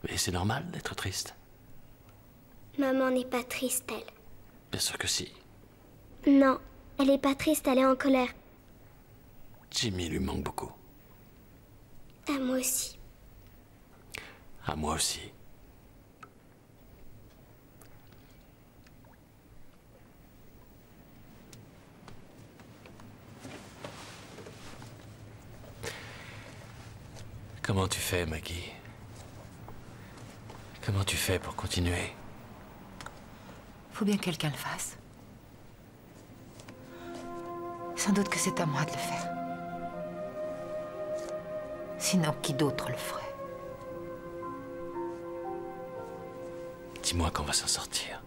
E: Mais c'est normal d'être triste.
B: Maman n'est pas triste, elle.
E: Bien sûr que si.
B: Non, elle est pas triste, elle est en colère.
E: Jimmy lui manque beaucoup.
B: À moi aussi.
E: À moi aussi. Comment tu fais, Maggie? Comment tu fais pour continuer?
A: Faut bien que quelqu'un le fasse. Sans doute que c'est à moi de le faire. Sinon, qui d'autre le ferait?
E: Dis-moi qu'on va s'en sortir.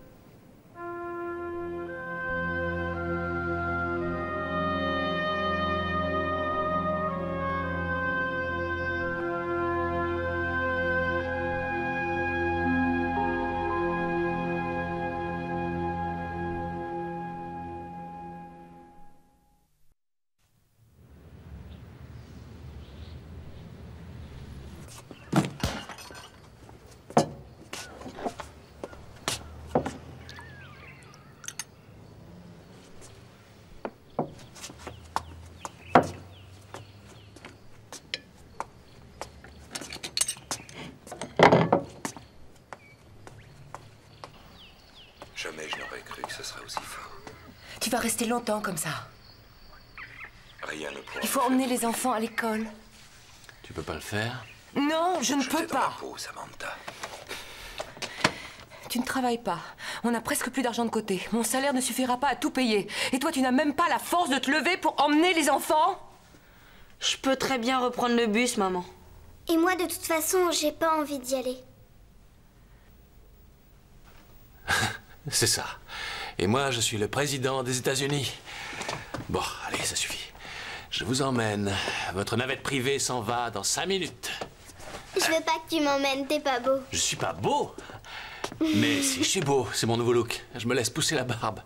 N: Jamais je n'aurais cru que ce serait aussi fort.
A: Tu vas rester longtemps comme ça.
N: Rien ne pourra.
A: Il faut emmener les enfants à l'école.
E: Tu peux pas le faire?
A: Non, je ne peux
N: T'es dans la
A: pas.
N: peau, Samantha.
A: Tu ne travailles pas. On n'a presque plus d'argent de côté. Mon salaire ne suffira pas à tout payer. Et toi, tu n'as même pas la force de te lever pour emmener les enfants?
C: Je peux très bien reprendre le bus, maman.
B: Et moi, de toute façon, j'ai pas envie d'y aller.
E: C'est ça. Et moi, je suis le président des États-Unis. Bon, allez, ça suffit. Je vous emmène. Votre navette privée s'en va dans 5 minutes.
B: Je veux pas que tu m'emmènes, t'es pas beau.
E: Je suis pas beau. Mais si, je suis beau. C'est mon nouveau look. Je me laisse pousser la barbe.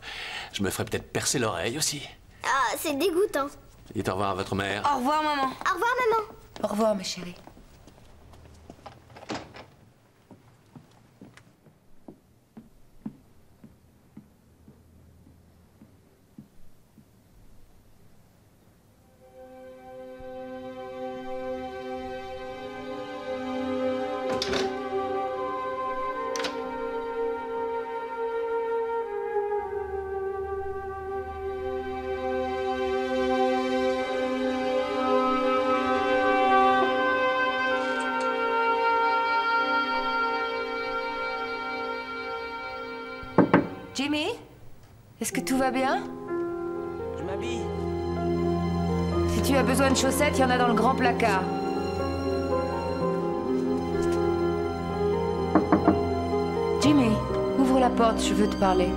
E: Je me ferai peut-être percer l'oreille aussi.
B: Ah, c'est dégoûtant.
E: Dites au revoir à votre mère.
C: Au revoir, maman.
B: Au revoir, maman.
A: Au revoir, ma chérie. Jimmy? Est-ce que tout va bien?
D: Je m'habille.
A: Si tu as besoin de chaussettes, il y en a dans le grand placard. Jimmy, ouvre la porte, je veux te parler.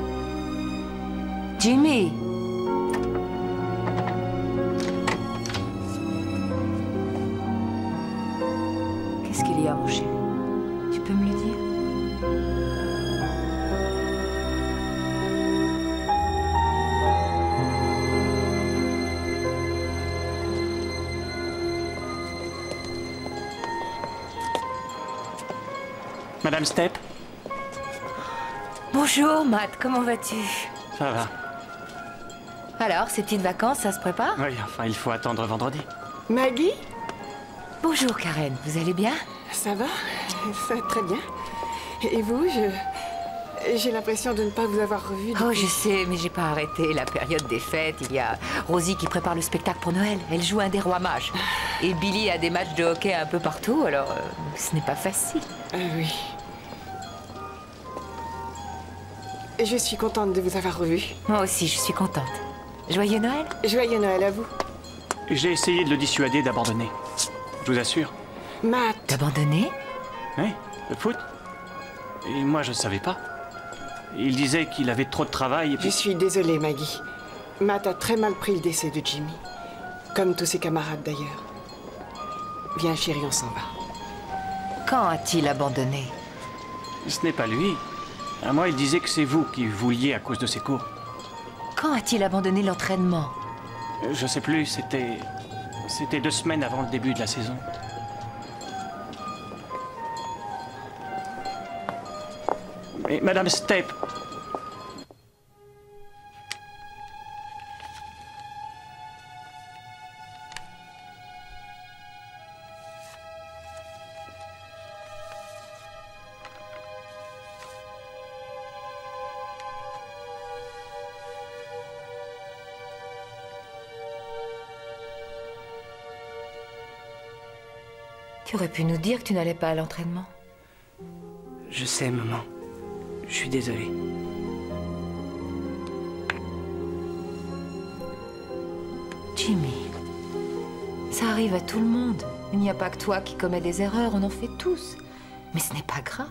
A: Jimmy! Qu'est-ce qu'il y a, mon chéri? Tu peux me le dire?
I: Madame Stepp?
A: Bonjour, Matt, comment vas-tu?
I: Ça va.
A: Alors, ces petites vacances, ça se prépare?
I: Oui, enfin, il faut attendre vendredi.
F: Maggie?
A: Bonjour, Karen, vous allez bien?
F: Ça va? Ça va très bien. Et vous, j'ai l'impression de ne pas vous avoir revu depuis...
A: Oh, je sais, mais j'ai pas arrêté. La période des fêtes, il y a Rosie qui prépare le spectacle pour Noël. Elle joue un des rois mages. Et Billy a des matchs de hockey un peu partout, alors ce n'est pas facile.
F: Oui. Et je suis contente de vous avoir revu.
A: Moi aussi, je suis contente. Joyeux Noël?
F: Joyeux Noël à vous.
I: J'ai essayé de le dissuader d'abandonner. Je vous assure.
F: Matt.
A: D'abandonner?
I: Oui, le foot. Et moi, je ne savais pas. Il disait qu'il avait trop de travail et puis...
F: Je suis désolée, Maggie. Matt a très mal pris le décès de Jimmy. Comme tous ses camarades, d'ailleurs. Viens, chérie, on s'en va.
A: Quand a-t-il abandonné?
I: Ce n'est pas lui. À moi, il disait que c'est vous qui vouliez à cause de ses cours.
A: Quand a-t-il abandonné l'entraînement?
I: Je sais plus, c'était 2 semaines avant le début de la saison. Mais Madame Stepp...
A: Tu aurais pu nous dire que tu n'allais pas à l'entraînement.
D: Je sais, maman. Je suis désolé.
A: Jimmy, ça arrive à tout le monde. Il n'y a pas que toi qui commets des erreurs, on en fait tous. Mais ce n'est pas grave.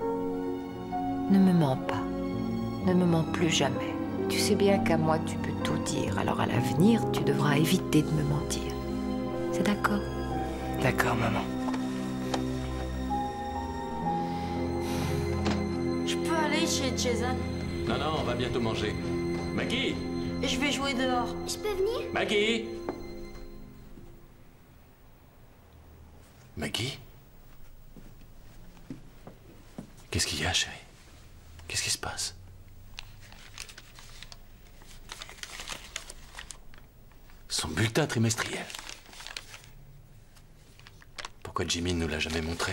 A: Ne me mens pas. Ne me mens plus jamais. Tu sais bien qu'à moi, tu peux tout dire. Alors à l'avenir, tu devras éviter de me mentir. C'est d'accord?
D: D'accord, maman.
C: Je peux aller chez Jason?
E: Non, non, on va bientôt manger. Maggie!
C: Je vais jouer dehors.
B: Je peux venir?
E: Maggie! Maggie? Qu'est-ce qu'il y a, chérie? Qu'est-ce qui se passe? Son bulletin trimestriel. Pourquoi Jimmy ne nous l'a jamais montré?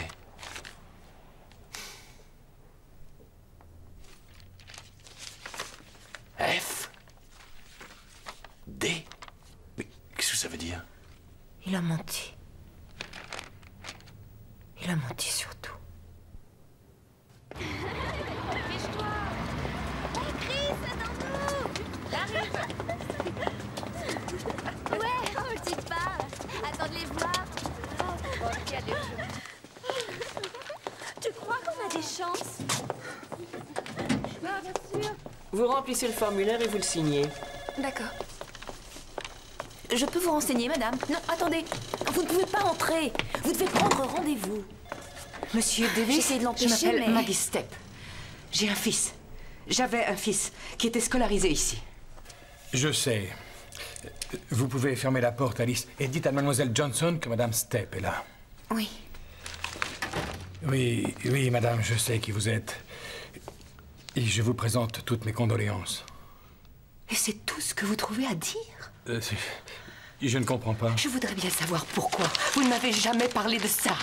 E: F? D? Mais qu'est-ce que ça veut dire?
A: Il a menti. Il a menti sur tout.
B: Dépêche-toi! Hey Chris, attends-nous! J'arrive! Ouais, oh, je dis pas! Attends de les voir! Tu crois qu'on a des chances? Bien sûr.
O: Vous remplissez le formulaire et vous le signez.
P: D'accord. Je peux vous renseigner, madame? Non, attendez. Vous ne pouvez pas entrer. Vous devez prendre rendez-vous.
A: Monsieur Davis,
P: J'essaie de l'empêcher,
A: je m'appelle
P: mais...
A: Maggie Stepp. J'ai un fils. J'avais un fils qui était scolarisé ici.
Q: Je sais. Vous pouvez fermer la porte, Alice, et dites à Mademoiselle Johnson que Madame Stepp est là.
P: Oui.
Q: Oui, madame, je sais qui vous êtes. Et je vous présente toutes mes condoléances.
A: Et c'est tout ce que vous trouvez à dire?
Q: Je ne comprends pas.
A: Je voudrais bien savoir pourquoi. Vous ne m'avez jamais parlé de ça.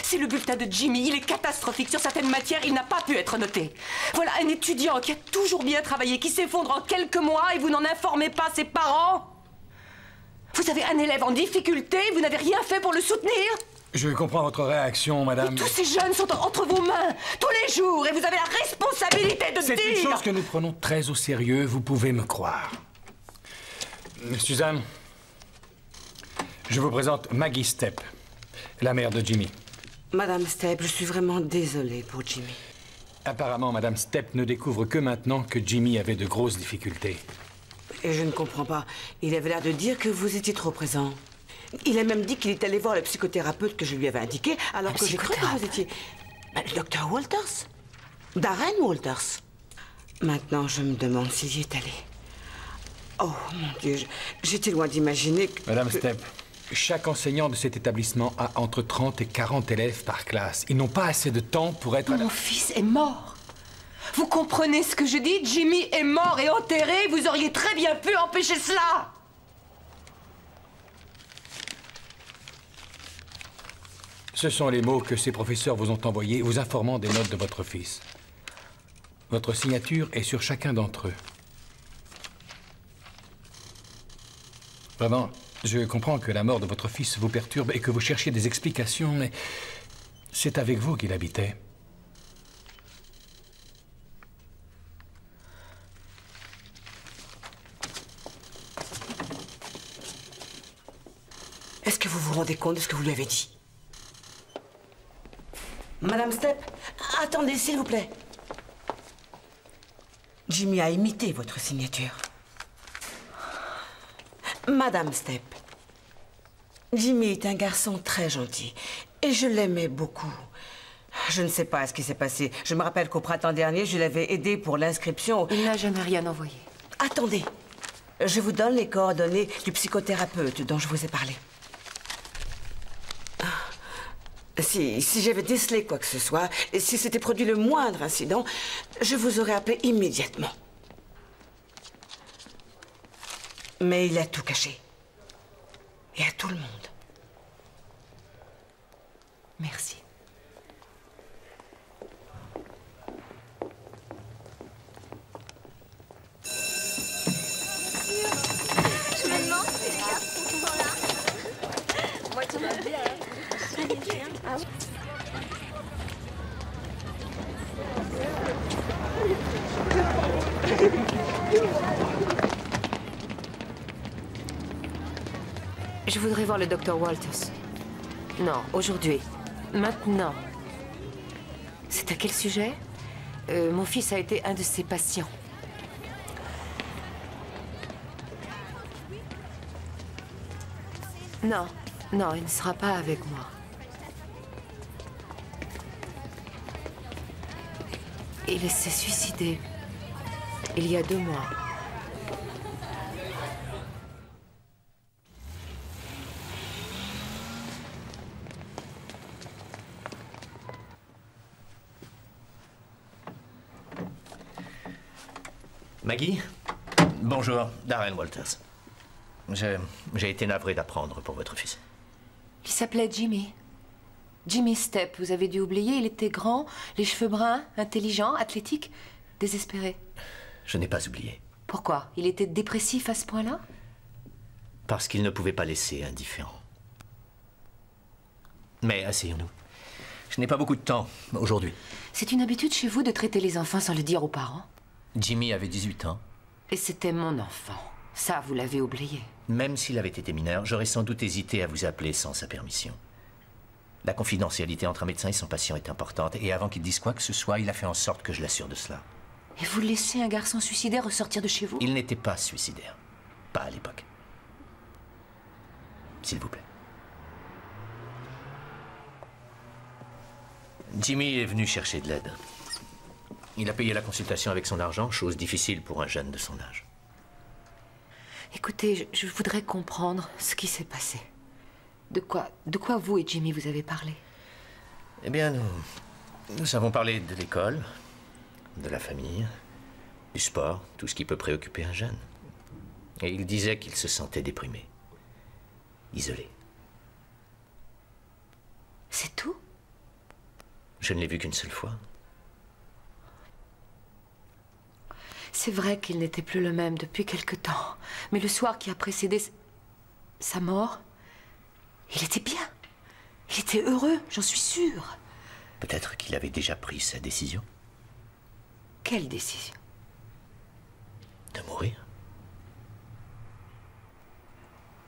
A: C'est le bulletin de Jimmy. Il est catastrophique. Sur certaines matières, il n'a pas pu être noté. Voilà un étudiant qui a toujours bien travaillé, qui s'effondre en quelques mois et vous n'en informez pas ses parents. Vous avez un élève en difficulté, vous n'avez rien fait pour le soutenir.
Q: Je comprends votre réaction, madame.
A: Mais tous ces jeunes sont entre vos mains, tous les jours, et vous avez la responsabilité de dire...
Q: C'est une chose que nous prenons très au sérieux, vous pouvez me croire. Suzanne, je vous présente Maggie Stepp, la mère de Jimmy.
H: Madame Stepp, je suis vraiment désolée pour Jimmy.
Q: Apparemment, Madame Stepp ne découvre que maintenant que Jimmy avait de grosses difficultés.
H: Et je ne comprends pas. Il avait l'air de dire que vous étiez trop présent. Il a même dit qu'il est allé voir le psychothérapeute que je lui avais indiqué, alors que j'ai cru que vous étiez... Le docteur Walters. Darren Walters. Maintenant, je me demande s'il y est allé. Oh, mon Dieu, j'étais loin d'imaginer que...
Q: Madame Stepp, chaque enseignant de cet établissement a entre 30 et 40 élèves par classe. Ils n'ont pas assez de temps pour être...
A: Mon fils est mort. Vous comprenez ce que je dis? Jimmy est mort et enterré. Vous auriez très bien pu empêcher cela.
Q: Ce sont les mots que ces professeurs vous ont envoyés, vous informant des notes de votre fils. Votre signature est sur chacun d'entre eux. Vraiment, je comprends que la mort de votre fils vous perturbe et que vous cherchiez des explications, mais c'est avec vous qu'il habitait.
H: Est-ce que vous vous rendez compte de ce que vous lui avez dit? Madame Stepp, attendez, s'il vous plaît. Jimmy a imité votre signature. Madame Stepp, Jimmy est un garçon très gentil et je l'aimais beaucoup. Je ne sais pas ce qui s'est passé. Je me rappelle qu'au printemps dernier, je l'avais aidé pour l'inscription.
A: Il n'a jamais rien envoyé.
H: Attendez, je vous donne les coordonnées du psychothérapeute dont je vous ai parlé. Si j'avais décelé quoi que ce soit, et si s'était produit le moindre incident, je vous aurais appelé immédiatement. Mais il a tout caché. Et à tout le monde.
A: Merci.
B: Je me demande si les gars sont là. Moi, tu vas bien. Ah oui.
A: Je voudrais voir le docteur Walters. Non, aujourd'hui. Maintenant. C'est à quel sujet? Mon fils a été un de ses patients. Non, non, il ne sera pas avec moi. Il s'est suicidé il y a 2 mois.
R: Maggie? Bonjour, Darren Walters. J'ai été navré d'apprendre pour votre fils.
A: Il s'appelait Jimmy. Jimmy Stepp, vous avez dû oublier, il était grand, les cheveux bruns, intelligent, athlétique, désespéré.
R: Je n'ai pas oublié.
A: Pourquoi? Il était dépressif à ce point-là?
R: Parce qu'il ne pouvait pas laisser indifférent. Mais asseyons-nous. Je n'ai pas beaucoup de temps aujourd'hui.
A: C'est une habitude chez vous de traiter les enfants sans le dire aux parents?
R: Jimmy avait 18 ans.
A: Et c'était mon enfant. Ça, vous l'avez oublié.
R: Même s'il avait été mineur, j'aurais sans doute hésité à vous appeler sans sa permission. La confidentialité entre un médecin et son patient est importante, et avant qu'il dise quoi que ce soit, il a fait en sorte que je l'assure de cela.
A: Et vous laissez un garçon suicidaire ressortir de chez vous?
R: Il n'était pas suicidaire. Pas à l'époque. S'il vous plaît. Jimmy est venu chercher de l'aide. Il a payé la consultation avec son argent, chose difficile pour un jeune de son âge.
A: Écoutez, je voudrais comprendre ce qui s'est passé. De quoi vous et Jimmy vous avez parlé?
R: Eh bien, nous avons parlé de l'école, de la famille, du sport, tout ce qui peut préoccuper un jeune. Et il disait qu'il se sentait déprimé, isolé.
A: C'est tout?
R: Je ne l'ai vu qu'une seule fois.
A: C'est vrai qu'il n'était plus le même depuis quelque temps. Mais le soir qui a précédé sa mort, il était bien. Il était heureux, j'en suis sûre.
R: Peut-être qu'il avait déjà pris sa décision.
A: Quelle décision?
R: De mourir.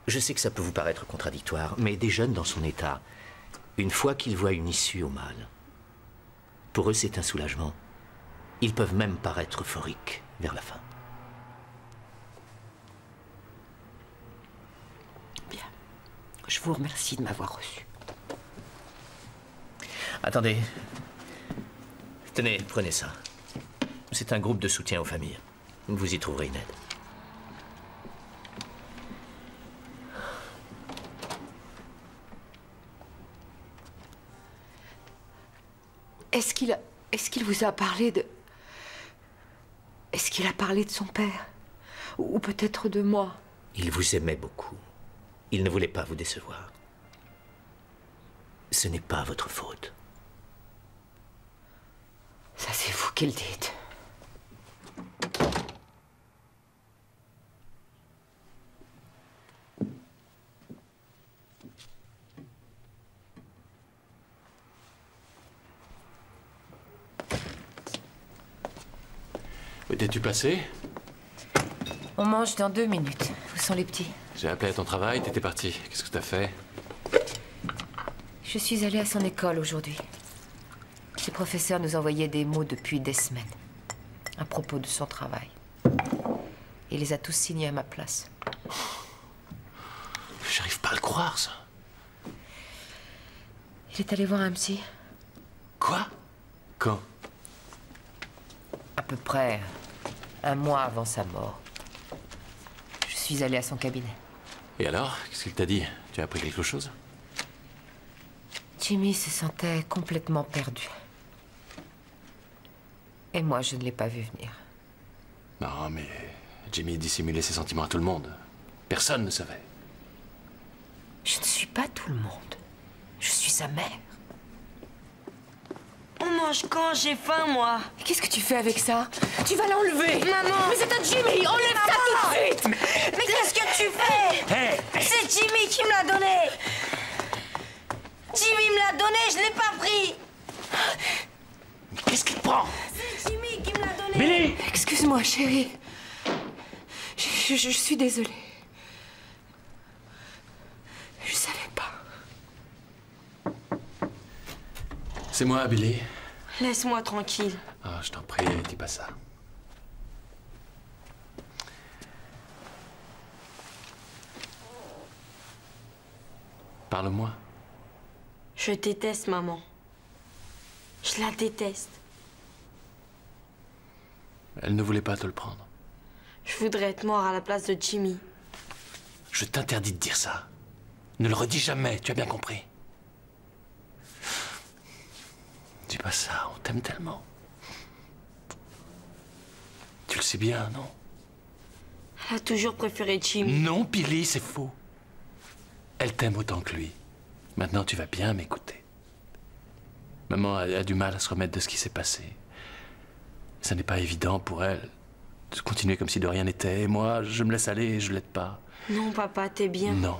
R: Je sais que ça peut vous paraître contradictoire, mais des jeunes dans son état, une fois qu'ils voient une issue au mal, pour eux c'est un soulagement. Ils peuvent même paraître euphoriques vers la fin.
A: Bien. Je vous remercie de m'avoir reçu.
R: Attendez. Tenez, prenez ça. C'est un groupe de soutien aux familles. Vous y trouverez une aide.
A: Est-ce qu'il vous a parlé de... Est-ce qu'il a parlé de son père? Ou peut-être de moi?
R: Il vous aimait beaucoup. Il ne voulait pas vous décevoir. Ce n'est pas votre faute.
A: Ça, c'est vous qui le dites.
E: Où t'es-tu passé?
A: On mange dans 2 minutes. Où sont les petits?
E: J'ai appelé à ton travail, t'étais parti. Qu'est-ce que t'as fait?
A: Je suis allée à son école aujourd'hui. Les professeurs nous envoyaient des mots depuis des semaines à propos de son travail. Il les a tous signés à ma place.
E: J'arrive pas à le croire, ça.
A: Il est allé voir un psy.
E: Quoi? Quand?
A: À peu près 1 mois avant sa mort. Je suis allée à son cabinet.
E: Et alors? Qu'est-ce qu'il t'a dit? Tu as appris quelque chose?
A: Jimmy se sentait complètement perdu. Et moi, je ne l'ai pas vu venir.
E: Non, mais Jimmy dissimulait ses sentiments à tout le monde. Personne ne savait.
A: Je ne suis pas tout le monde. Je suis sa mère.
C: On mange quand? J'ai faim, moi.
A: Qu'est-ce que tu fais avec ça? Tu vas l'enlever.
C: Maman!
A: Mais c'est à Jimmy! Enlève ça tout de suite!
C: Mais qu'est-ce que tu fais?
E: Hey!
C: C'est Jimmy qui me l'a donné. Jimmy me l'a donné, je l'ai pas pris.
E: Qu'est-ce qu'il prend?
C: C'est Jimmy qui me l'a donné.
E: Billy!
A: Excuse-moi, chérie. Je suis désolée. Je savais pas.
E: C'est moi, Billy.
C: Laisse-moi tranquille.
E: Ah, je t'en prie, dis pas ça. Parle-moi.
C: Je déteste maman. Je la déteste.
E: Elle ne voulait pas te le prendre.
C: Je voudrais être mort à la place de Jimmy.
E: Je t'interdis de dire ça. Ne le redis jamais, tu as bien compris. Dis pas ça, on t'aime tellement. Tu le sais bien, non?
C: Elle a toujours préféré Jimmy.
E: Non, Billy, c'est faux. Elle t'aime autant que lui. Maintenant, tu vas bien m'écouter. Maman a du mal à se remettre de ce qui s'est passé. Ça n'est pas évident pour elle de continuer comme si de rien n'était. Et moi, je me laisse aller et je l'aide pas.
C: Non, papa, t'es bien.
E: Non.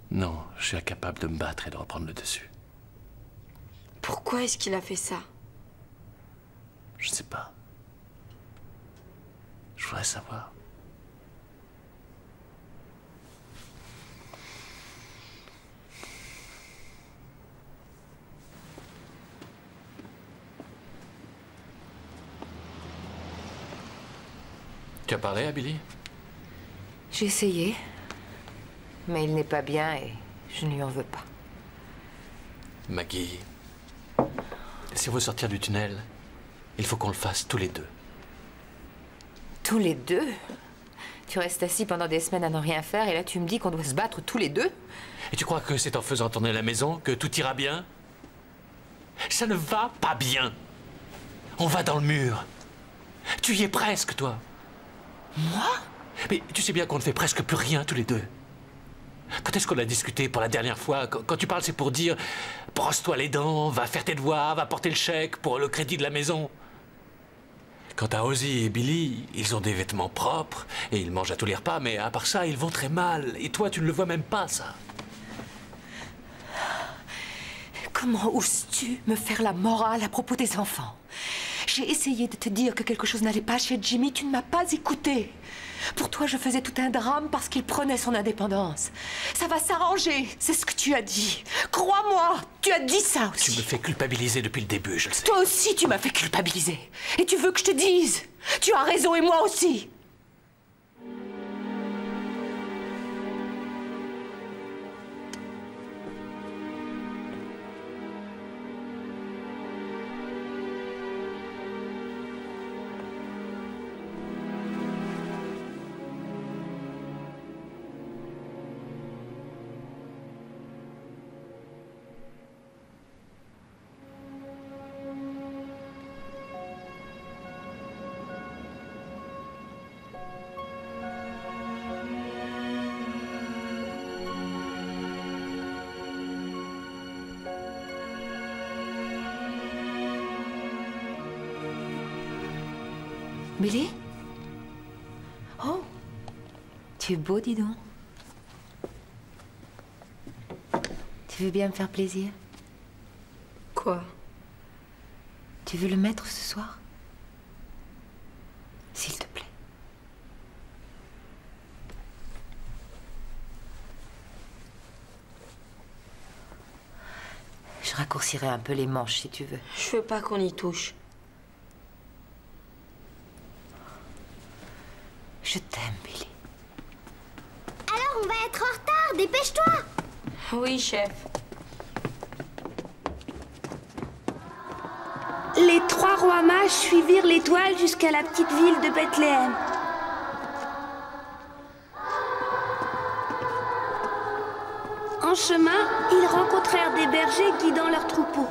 E: Non, je suis incapable de me battre et de reprendre le dessus.
C: Pourquoi est-ce qu'il a fait ça?
E: Je ne sais pas. Je voudrais savoir. Tu as parlé à Billy?
A: J'ai essayé. Mais il n'est pas bien et je ne lui en veux pas.
E: Maggie, si on veut sortir du tunnel, il faut qu'on le fasse tous les deux.
A: Tous les deux? Tu restes assis pendant des semaines à ne rien faire et là tu me dis qu'on doit se battre tous les deux?
E: Et tu crois que c'est en faisant tourner la maison que tout ira bien? Ça ne va pas bien. On va dans le mur. Tu y es presque, toi.
A: Moi?
E: Mais tu sais bien qu'on ne fait presque plus rien tous les deux. Quand est-ce qu'on a discuté pour la dernière fois? Quand tu parles, c'est pour dire « brosse-toi les dents, va faire tes devoirs, va porter le chèque pour le crédit de la maison ». Quant à Ozzy et Billy, ils ont des vêtements propres et ils mangent à tous les repas, mais à part ça, ils vont très mal. Et toi, tu ne le vois même pas, ça.
A: Comment oses-tu me faire la morale à propos des enfants? J'ai essayé de te dire que quelque chose n'allait pas chez Jimmy, tu ne m'as pas écouté. Pour toi, je faisais tout un drame parce qu'il prenait son indépendance. Ça va s'arranger, c'est ce que tu as dit. Crois-moi, tu as dit ça aussi.
E: Tu me fais culpabiliser depuis le début, je le sais.
A: Toi aussi, tu m'as fait culpabiliser. Et tu veux que je te dise? Tu as raison et moi aussi. Billy? Oh, tu es beau, dis donc. Tu veux bien me faire plaisir?
C: Quoi?
A: Tu veux le mettre ce soir? S'il te plaît. Je raccourcirai un peu les manches si tu veux.
C: Je veux pas qu'on y touche.
A: Je t'aime, Billy.
B: Alors on va être en retard, dépêche-toi!
C: Oui, chef.
S: Les 3 rois mages suivirent l'étoile jusqu'à la petite ville de Bethléem. En chemin, ils rencontrèrent des bergers guidant leurs troupeaux.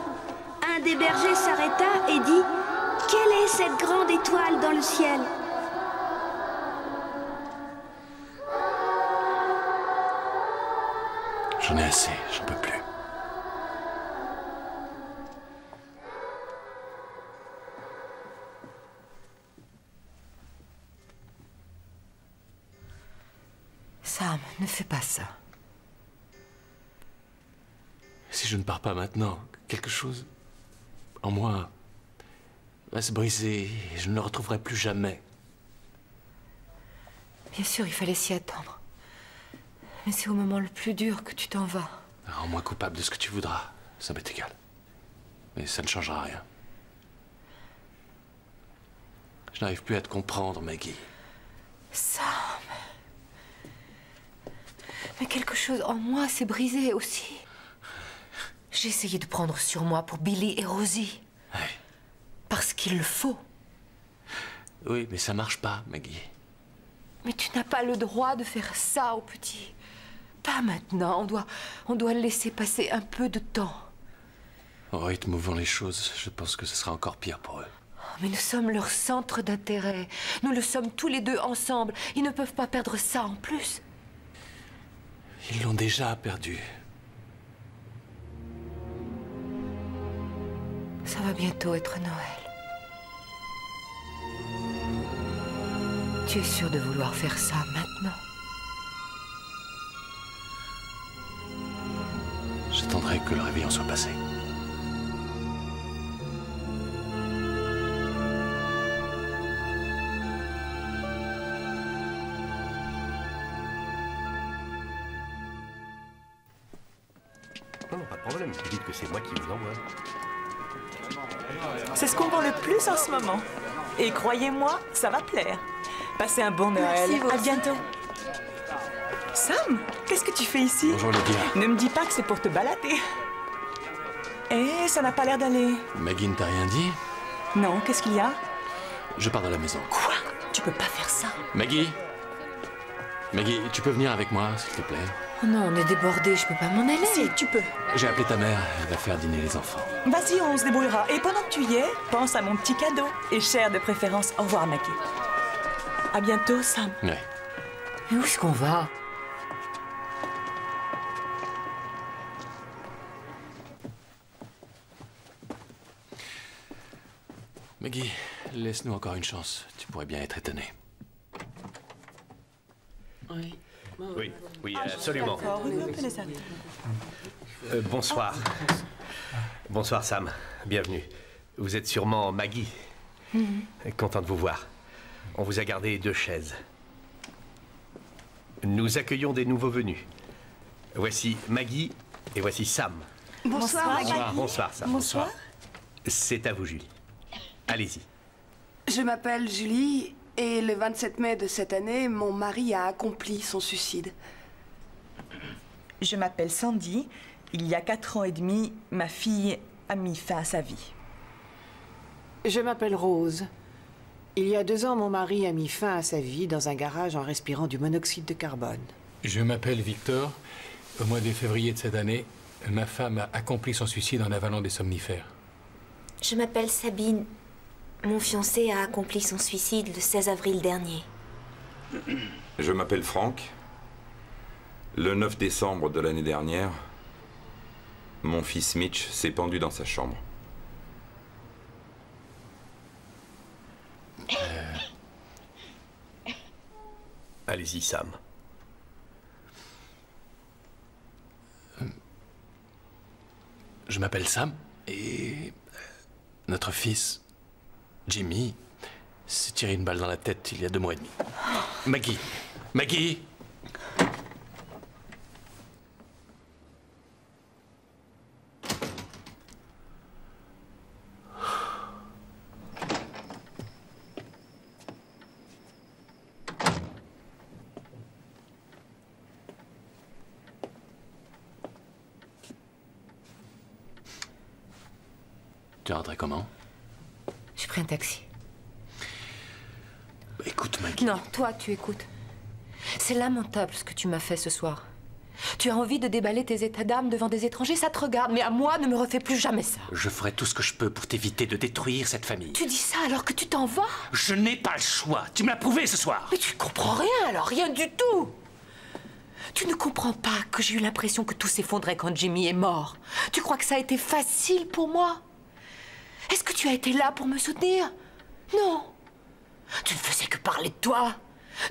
S: Un des bergers s'arrêta et dit « Quelle est cette grande étoile dans le ciel ?»
E: J'en ai assez, j'en peux plus.
A: Sam, ne fais pas ça.
E: Si je ne pars pas maintenant, quelque chose en moi va se briser et je ne le retrouverai plus jamais.
A: Bien sûr, il fallait s'y attendre. Mais c'est au moment le plus dur que tu t'en vas.
E: Rends-moi coupable de ce que tu voudras, ça m'est égal. Mais ça ne changera rien. Je n'arrive plus à te comprendre, Maggie.
A: Sam. Mais quelque chose en moi s'est brisé aussi. J'ai essayé de prendre sur moi pour Billy et Rosie.
E: Oui.
A: Parce qu'il le faut.
E: Oui, mais ça marche pas, Maggie.
A: Mais tu n'as pas le droit de faire ça au petit. Pas maintenant. On doit laisser passer un peu de temps.
E: Au rythme où vont les choses, je pense que ce sera encore pire pour eux.
A: Mais nous sommes leur centre d'intérêt. Nous le sommes tous les deux ensemble. Ils ne peuvent pas perdre ça en plus.
E: Ils l'ont déjà perdu.
A: Ça va bientôt être Noël. Tu es sûr de vouloir faire ça maintenant?
E: J'attendrai que le réveillon soit passé.
R: Non, pas de problème. Vous dites que c'est moi qui vous envoie.
J: C'est ce qu'on vend le plus en ce moment. Et croyez-moi, ça va plaire. Passez un bon Noël.
C: Merci, vous
J: à
C: aussi.
J: bientôt. Sam, qu'est-ce que tu fais ici?
E: Bonjour, Lydia.
J: Ne me dis pas que c'est pour te balader. Eh, ça n'a pas l'air d'aller.
E: Maggie ne t'a rien dit?
J: Non, qu'est-ce qu'il y a?
E: Je pars dans la maison.
J: Quoi? Tu peux pas faire ça.
E: Maggie? Maggie, tu peux venir avec moi, s'il te plaît?
A: Oh non, on est débordés, je peux pas m'en aller.
J: Si, tu peux.
E: J'ai appelé ta mère, elle va faire dîner les enfants.
J: Vas-y, on se débrouillera. Et pendant que tu y es, pense à mon petit cadeau. Et cher de préférence, au revoir, Maggie. À bientôt, Sam.
E: Ouais.
A: Mais où est-ce qu'on va?
E: Maggie, laisse-nous encore une chance. Tu pourrais bien être étonnée.
R: Oui. Oui, absolument.
J: D'accord, oui, on peut les attendre.
R: Bonsoir.
T: Bonsoir Sam, bienvenue. Vous êtes sûrement Maggie. Content de vous voir. On vous a gardé 2 chaises. Nous accueillons des nouveaux venus. Voici Maggie et voici Sam.
S: Bonsoir, Maggie.
T: Bonsoir Sam.
S: Bonsoir.
T: C'est à vous Julie. Allez-y.
U: Je m'appelle Julie et le 27 mai de cette année, mon mari a accompli son suicide.
J: Je m'appelle Sandy. Il y a 4 ans et demi, ma fille a mis fin à sa vie.
F: Je m'appelle Rose. Il y a 2 ans, mon mari a mis fin à sa vie dans un garage en respirant du monoxyde de carbone.
Q: Je m'appelle Victor. Au mois de février de cette année, ma femme a accompli son suicide en avalant des somnifères.
B: Je m'appelle Sabine. Mon fiancé a accompli son suicide le 16 avril dernier.
L: Je m'appelle Franck. Le 9 décembre de l'année dernière, mon fils Mitch s'est pendu dans sa chambre.
T: Allez-y Sam.
E: Je m'appelle Sam et notre fils, Jimmy, s'est tiré une balle dans la tête il y a 2 mois et demi. Maggie! Maggie! Tu es rentré comment?
A: J'ai pris un taxi.
E: Écoute, Maggie.
A: Non, toi, tu écoutes. C'est lamentable ce que tu m'as fait ce soir. Tu as envie de déballer tes états d'âme devant des étrangers, ça te regarde, mais à moi, ne me refais plus jamais ça.
E: Je ferai tout ce que je peux pour t'éviter de détruire cette famille.
A: Tu dis ça alors que tu t'en vas?
E: Je n'ai pas le choix. Tu me l'as prouvé ce soir.
A: Mais tu comprends rien alors, rien du tout. Tu ne comprends pas que j'ai eu l'impression que tout s'effondrait quand Jimmy est mort. Tu crois que ça a été facile pour moi? Est-ce que tu as été là pour me soutenir? Non. Tu ne faisais que parler de toi.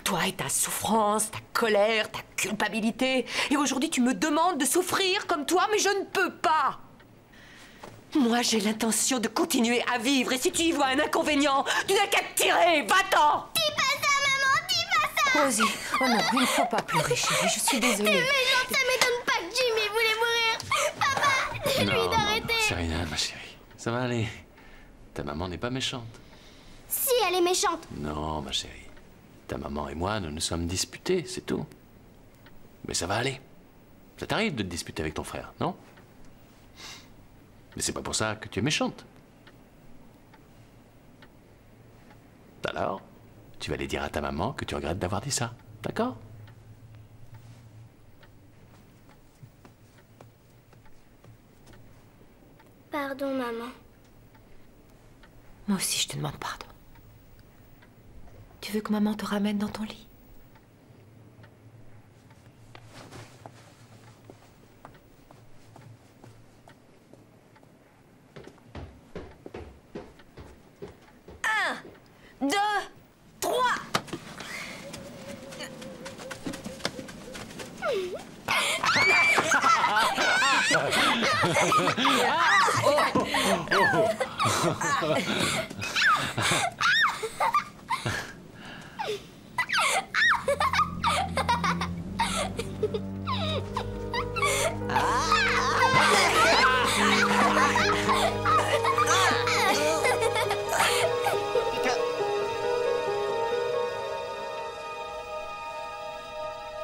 A: Toi et ta souffrance, ta colère, ta culpabilité. Et aujourd'hui, tu me demandes de souffrir comme toi, mais je ne peux pas. Moi, j'ai l'intention de continuer à vivre. Et si tu y vois un inconvénient, tu n'as qu'à te tirer. Va-t'en.
B: Dis pas ça, maman, dis pas ça.
A: Rosie, oh non, il ne faut pas pleurer, chérie. Je suis désolée.
B: T'es méchante, ça m'étonne pas que Jimmy voulait mourir. Papa, dis-lui d'arrêter.
E: C'est rien, ma chérie. Ça va aller. Ta maman n'est pas méchante.
B: Si, elle est méchante.
E: Non, ma chérie. Ta maman et moi, nous nous sommes disputés, c'est tout. Mais ça va aller. Ça t'arrive de te disputer avec ton frère, non? Mais c'est pas pour ça que tu es méchante. Alors, tu vas aller dire à ta maman que tu regrettes d'avoir dit ça, d'accord?
B: Pardon, maman.
A: Moi aussi, je te demande pardon. Tu veux que maman te ramène dans ton lit?
C: Un, 2, 3.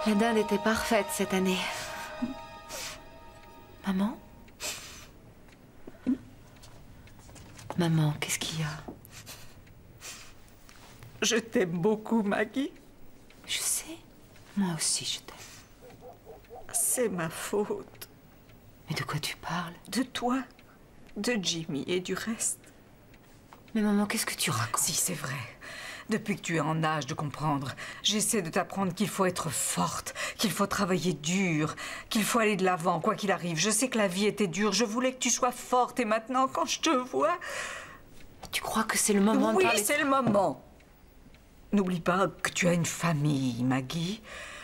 A: La dinde était parfaite cette année. Maman? Maman, qu'est-ce qu'il y a?
J: Je t'aime beaucoup, Maggie.
A: Je sais. Moi aussi, je t'aime.
J: C'est ma faute.
A: Mais de quoi tu parles?
J: De toi, de Jimmy et du reste.
A: Mais maman, qu'est-ce que tu racontes?
K: Si, c'est vrai. Depuis que tu es en âge de comprendre, j'essaie de t'apprendre qu'il faut être forte, qu'il faut travailler dur, qu'il faut aller de l'avant, quoi qu'il arrive. Je sais que la vie était dure, je voulais que tu sois forte, et maintenant, quand je te vois...
A: Tu crois que c'est le moment de parler?
K: Oui, c'est le moment. N'oublie pas que tu as une famille, Maggie.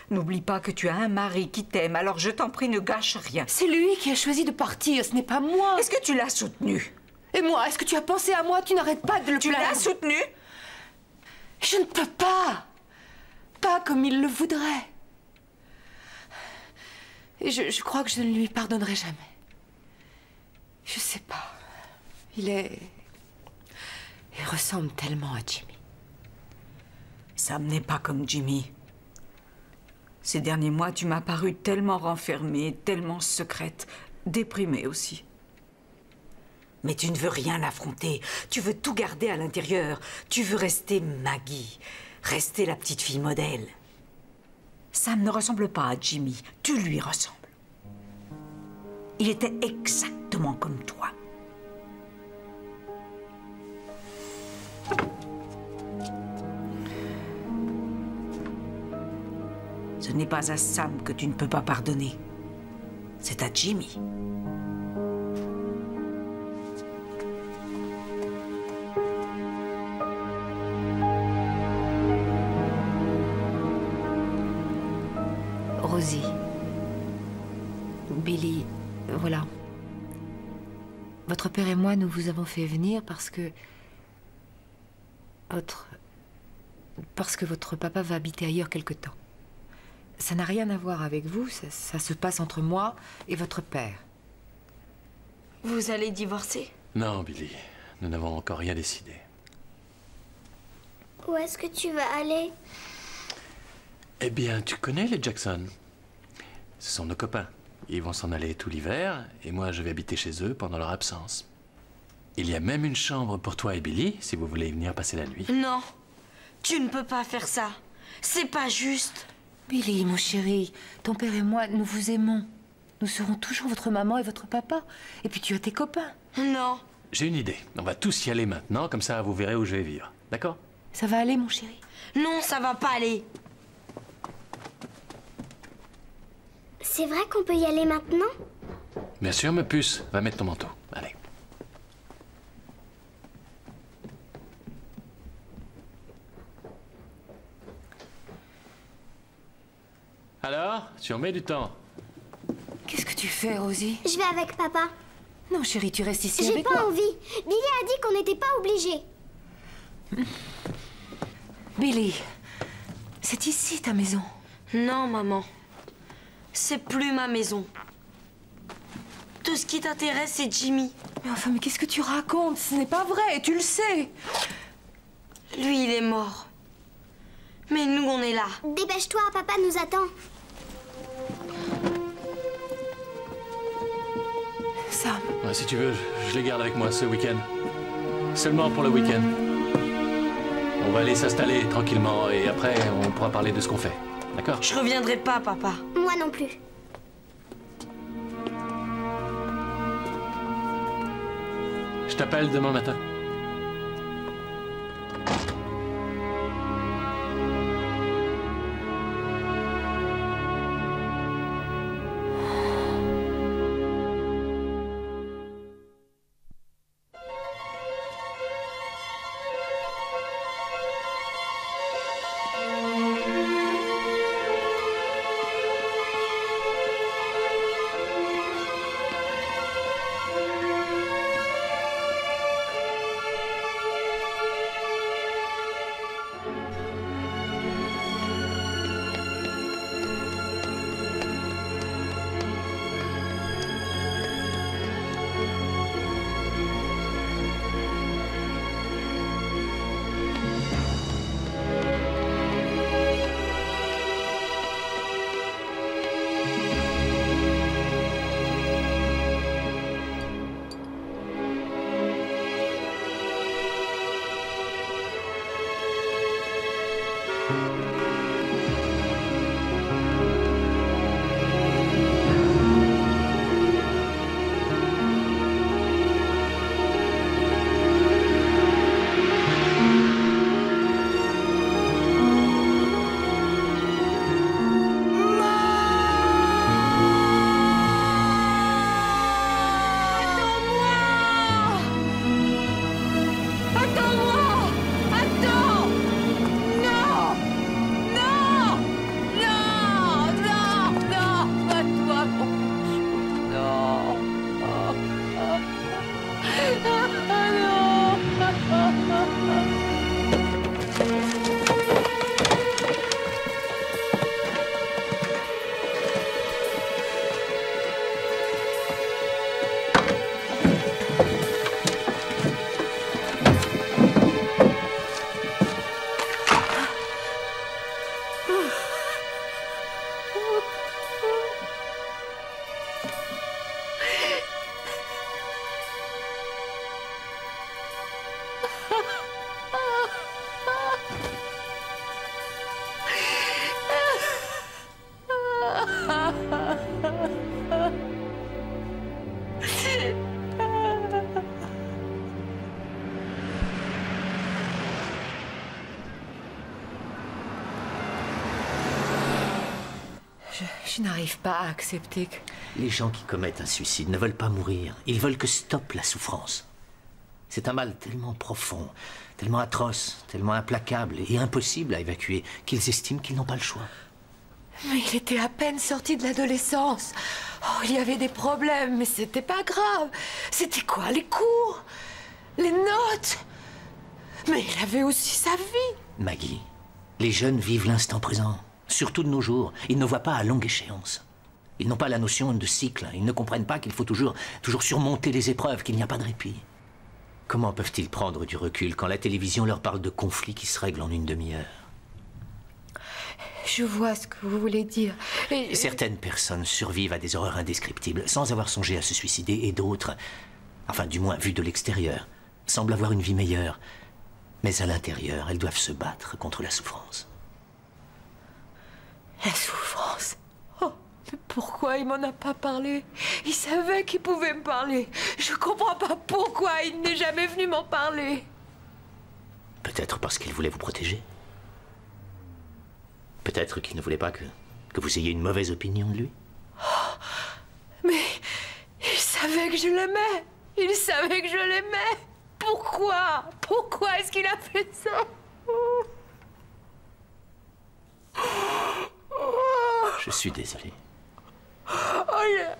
K: N'oublie pas que tu as un mari qui t'aime, alors je t'en prie, ne gâche rien.
A: C'est lui qui a choisi de partir, ce n'est pas moi.
K: Est-ce que tu l'as soutenu?
A: Et moi, est-ce que tu as pensé à moi? Tu n'arrêtes pas de le plaindre.
K: Tu l'as soutenu?
A: Je ne peux pas. Pas comme il le voudrait. Et je crois que je ne lui pardonnerai jamais. Je sais pas. Il ressemble tellement à Jimmy.
K: Sam n'est pas comme Jimmy. Ces derniers mois, tu m'as paru tellement renfermée, tellement secrète, déprimée aussi. Mais tu ne veux rien affronter. Tu veux tout garder à l'intérieur. Tu veux rester Maggie. Rester la petite fille modèle. Sam ne ressemble pas à Jimmy. Tu lui ressembles. Il était exactement comme toi. Ce n'est pas à Sam que tu ne peux pas pardonner. C'est à Jimmy.
A: Rosie. Billy, voilà. Votre père et moi, nous vous avons fait venir parce que votre papa va habiter ailleurs quelque temps. Ça n'a rien à voir avec vous, ça se passe entre moi et votre père.
C: Vous allez divorcer?
E: Non, Billy, nous n'avons encore rien décidé.
S: Où est-ce que tu vas aller?
E: Eh bien, tu connais les Jackson. Ce sont nos copains. Ils vont s'en aller tout l'hiver, et moi je vais habiter chez eux pendant leur absence. Il y a même une chambre pour toi et Billy, si vous voulez venir passer la nuit.
C: Non, tu ne peux pas faire ça. C'est pas juste.
A: Billy, mon chéri, ton père et moi, nous vous aimons. Nous serons toujours votre maman et votre papa. Et puis tu as tes copains.
C: Non.
E: J'ai une idée. On va tous y aller maintenant, comme ça vous verrez où je vais vivre. D'accord?
A: Ça va aller, mon chéri?
C: Non, ça va pas aller.
S: C'est vrai qu'on peut y aller maintenant?
E: Bien sûr, ma puce. Va mettre ton manteau. Allez. Alors, tu en mets du temps.
A: Qu'est-ce que tu fais, Rosie?
S: Je vais avec papa.
A: Non, chérie, tu restes ici
S: J'ai
A: avec moi.
S: pas envie. Billy a dit qu'on n'était pas obligés.
A: Billy, c'est ici ta maison.
C: Non, maman. C'est plus ma maison. Tout ce qui t'intéresse, c'est Jimmy.
A: Mais enfin, mais qu'est-ce que tu racontes? Ce n'est pas vrai, tu le sais.
C: Lui, il est mort. Mais nous, on est là.
S: Dépêche-toi, papa nous attend.
A: Sam.
E: Ouais, si tu veux, je les garde avec moi ce week-end. Seulement pour le week-end. On va aller s'installer tranquillement et après, on pourra parler de ce qu'on fait. D'accord?
C: Je reviendrai pas, papa.
S: Moi non plus.
E: Je t'appelle demain matin.
A: Je n'arrive pas à accepter que...
R: Les gens qui commettent un suicide ne veulent pas mourir. Ils veulent que stoppe la souffrance. C'est un mal tellement profond, tellement atroce, tellement implacable et impossible à évacuer qu'ils estiment qu'ils n'ont pas le choix.
A: Mais il était à peine sorti de l'adolescence. Oh, il y avait des problèmes, mais c'était pas grave. C'était quoi, les cours? Les notes? Mais il avait aussi sa vie.
R: Maggie, les jeunes vivent l'instant présent, surtout de nos jours. Ils ne voient pas à longue échéance. Ils n'ont pas la notion de cycle. Ils ne comprennent pas qu'il faut toujours surmonter les épreuves, qu'il n'y a pas de répit. Comment peuvent-ils prendre du recul quand la télévision leur parle de conflits qui se règlent en une demi-heure?
A: Je vois ce que vous voulez dire.
R: Certaines personnes survivent à des horreurs indescriptibles sans avoir songé à se suicider et d'autres, enfin du moins vues de l'extérieur, semblent avoir une vie meilleure. Mais à l'intérieur, elles doivent se battre contre la souffrance.
A: La souffrance? Oh, mais pourquoi il m'en a pas parlé? Il savait qu'il pouvait me parler. Je comprends pas pourquoi il n'est jamais venu m'en parler.
R: Peut-être parce qu'il voulait vous protéger. Peut-être qu'il ne voulait pas que vous ayez une mauvaise opinion de lui.
A: Oh, mais il savait que je l'aimais. Il savait que je l'aimais. Pourquoi? Pourquoi est-ce qu'il a fait ça?
R: Je suis désolé.
A: Oh yeah.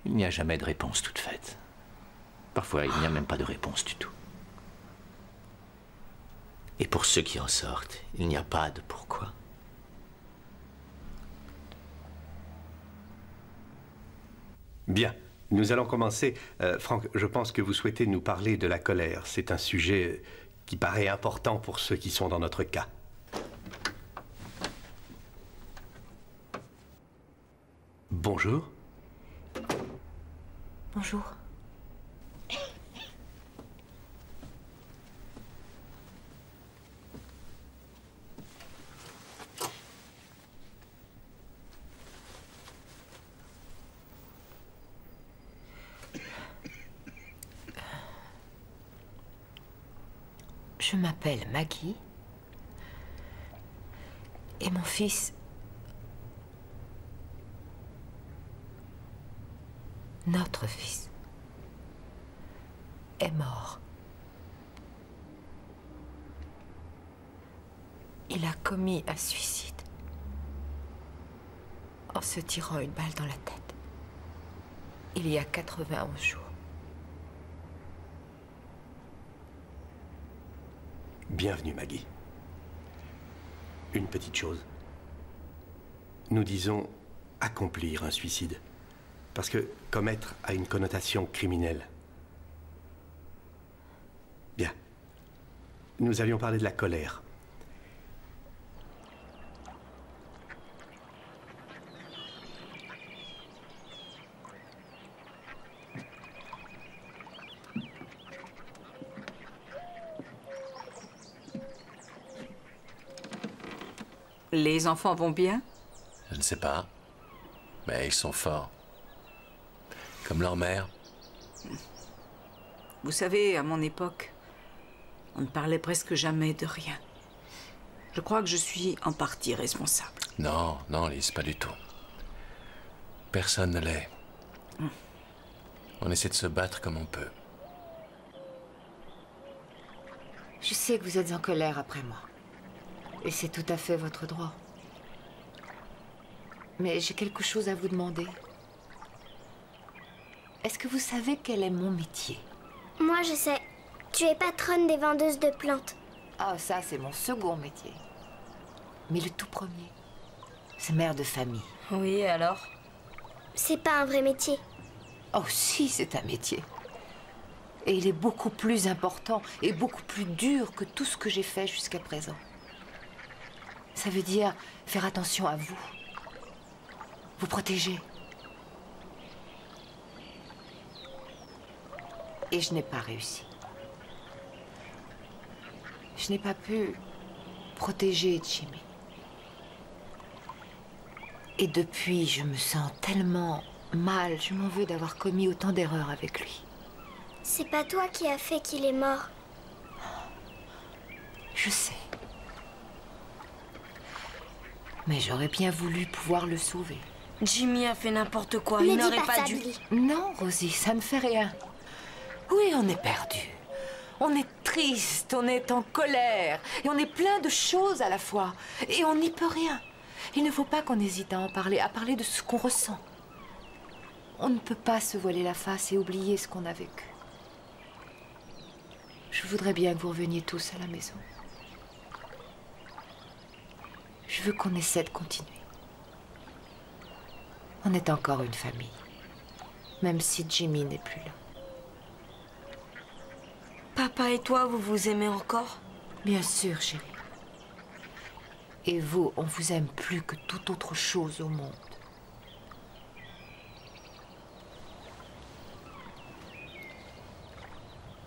R: Il n'y a jamais de réponse toute faite. Parfois, il n'y a même pas de réponse du tout. Et pour ceux qui en sortent, il n'y a pas de pourquoi.
T: Bien, nous allons commencer. Franck, je pense que vous souhaitez nous parler de la colère. C'est un sujet qui paraît important pour ceux qui sont dans notre cas. Bonjour.
A: Bonjour. Je m'appelle Maggie et mon fils, notre fils, est mort. Il a commis un suicide en se tirant une balle dans la tête. Il y a 91 jours.
T: Bienvenue, Maggie. Une petite chose. Nous disons accomplir un suicide. Parce que commettre a une connotation criminelle. Bien. Nous avions parlé de la colère.
K: Les enfants vont bien?
E: Je ne sais pas. Mais ils sont forts. Comme leur mère.
K: Vous savez, à mon époque, on ne parlait presque jamais de rien. Je crois que je suis en partie responsable.
E: Non, non, Lise, pas du tout. Personne ne l'est. On essaie de se battre comme on peut.
A: Je sais que vous êtes en colère après moi. Et c'est tout à fait votre droit. Mais j'ai quelque chose à vous demander. Est-ce que vous savez quel est mon métier?
S: Moi, je sais. Tu es patronne des vendeuses de plantes.
A: Ah, ça, c'est mon second métier. Mais le tout premier, c'est mère de famille.
C: Oui, alors?
S: C'est pas un vrai métier.
A: Oh si, c'est un métier. Et il est beaucoup plus important et beaucoup plus dur que tout ce que j'ai fait jusqu'à présent. Ça veut dire faire attention à vous. Vous protéger. Et je n'ai pas réussi. Je n'ai pas pu protéger Jimmy. Et depuis, je me sens tellement mal. Je m'en veux d'avoir commis autant d'erreurs avec lui.
S: C'est pas toi qui as fait qu'il est mort.
A: Je sais. Mais j'aurais bien voulu pouvoir le sauver.
C: Jimmy a fait n'importe quoi.
A: Ne
C: Il
A: dis
C: n'aurait
A: pas
C: pas
A: ça,
C: dû.
A: Billy. Non, Rosie, ça ne fait rien. Oui, on est perdu. On est triste, on est en colère, et on est plein de choses à la fois. Et on n'y peut rien. Il ne faut pas qu'on hésite à parler de ce qu'on ressent. On ne peut pas se voiler la face et oublier ce qu'on a vécu. Je voudrais bien que vous reveniez tous à la maison. Je veux qu'on essaie de continuer. On est encore une famille, même si Jimmy n'est plus là.
C: Papa et toi, vous vous aimez encore?
A: Bien sûr, chérie. Et vous, on vous aime plus que toute autre chose au monde.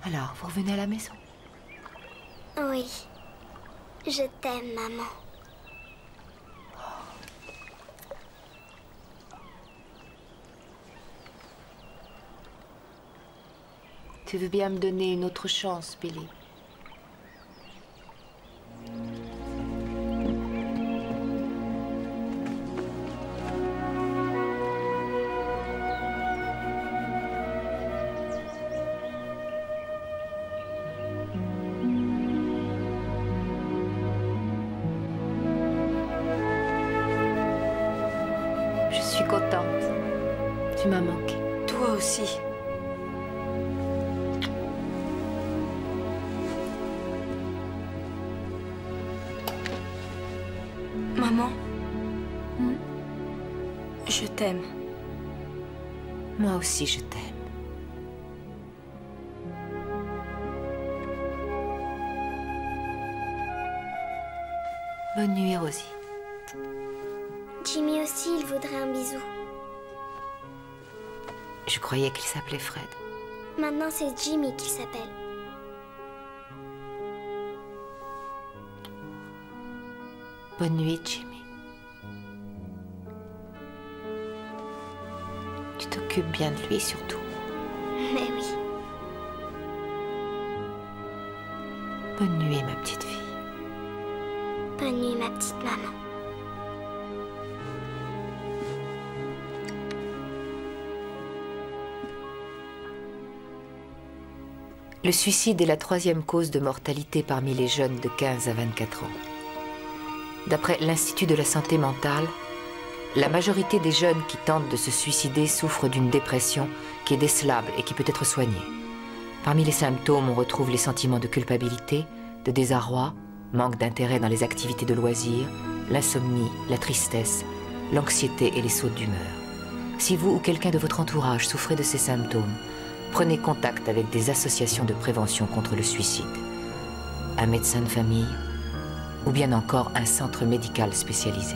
A: Alors, vous revenez à la maison?
B: Oui. Je t'aime, maman.
A: Tu veux bien me donner une autre chance, Billy? Je suis contente. Tu m'as manqué.
C: Toi aussi. Maman, je t'aime.
A: Moi aussi, je t'aime. Bonne nuit, Rosie.
B: Jimmy aussi, il voudrait un bisou.
A: Je croyais qu'il s'appelait Fred.
B: Maintenant, c'est Jimmy qu'il s'appelle.
A: Bonne nuit, Jimmy. Tu t'occupes bien de lui, surtout.
B: Mais oui.
A: Bonne nuit, ma petite fille.
B: Bonne nuit, ma petite maman.
A: Le suicide est la 3e cause de mortalité parmi les jeunes de 15 à 24 ans. D'après l'Institut de la santé mentale, la majorité des jeunes qui tentent de se suicider souffrent d'une dépression qui est décelable et qui peut être soignée. Parmi les symptômes, on retrouve les sentiments de culpabilité, de désarroi, manque d'intérêt dans les activités de loisirs, l'insomnie, la tristesse, l'anxiété et les sautes d'humeur. Si vous ou quelqu'un de votre entourage souffrez de ces symptômes, prenez contact avec des associations de prévention contre le suicide, un médecin de famille ou bien encore un centre médical spécialisé.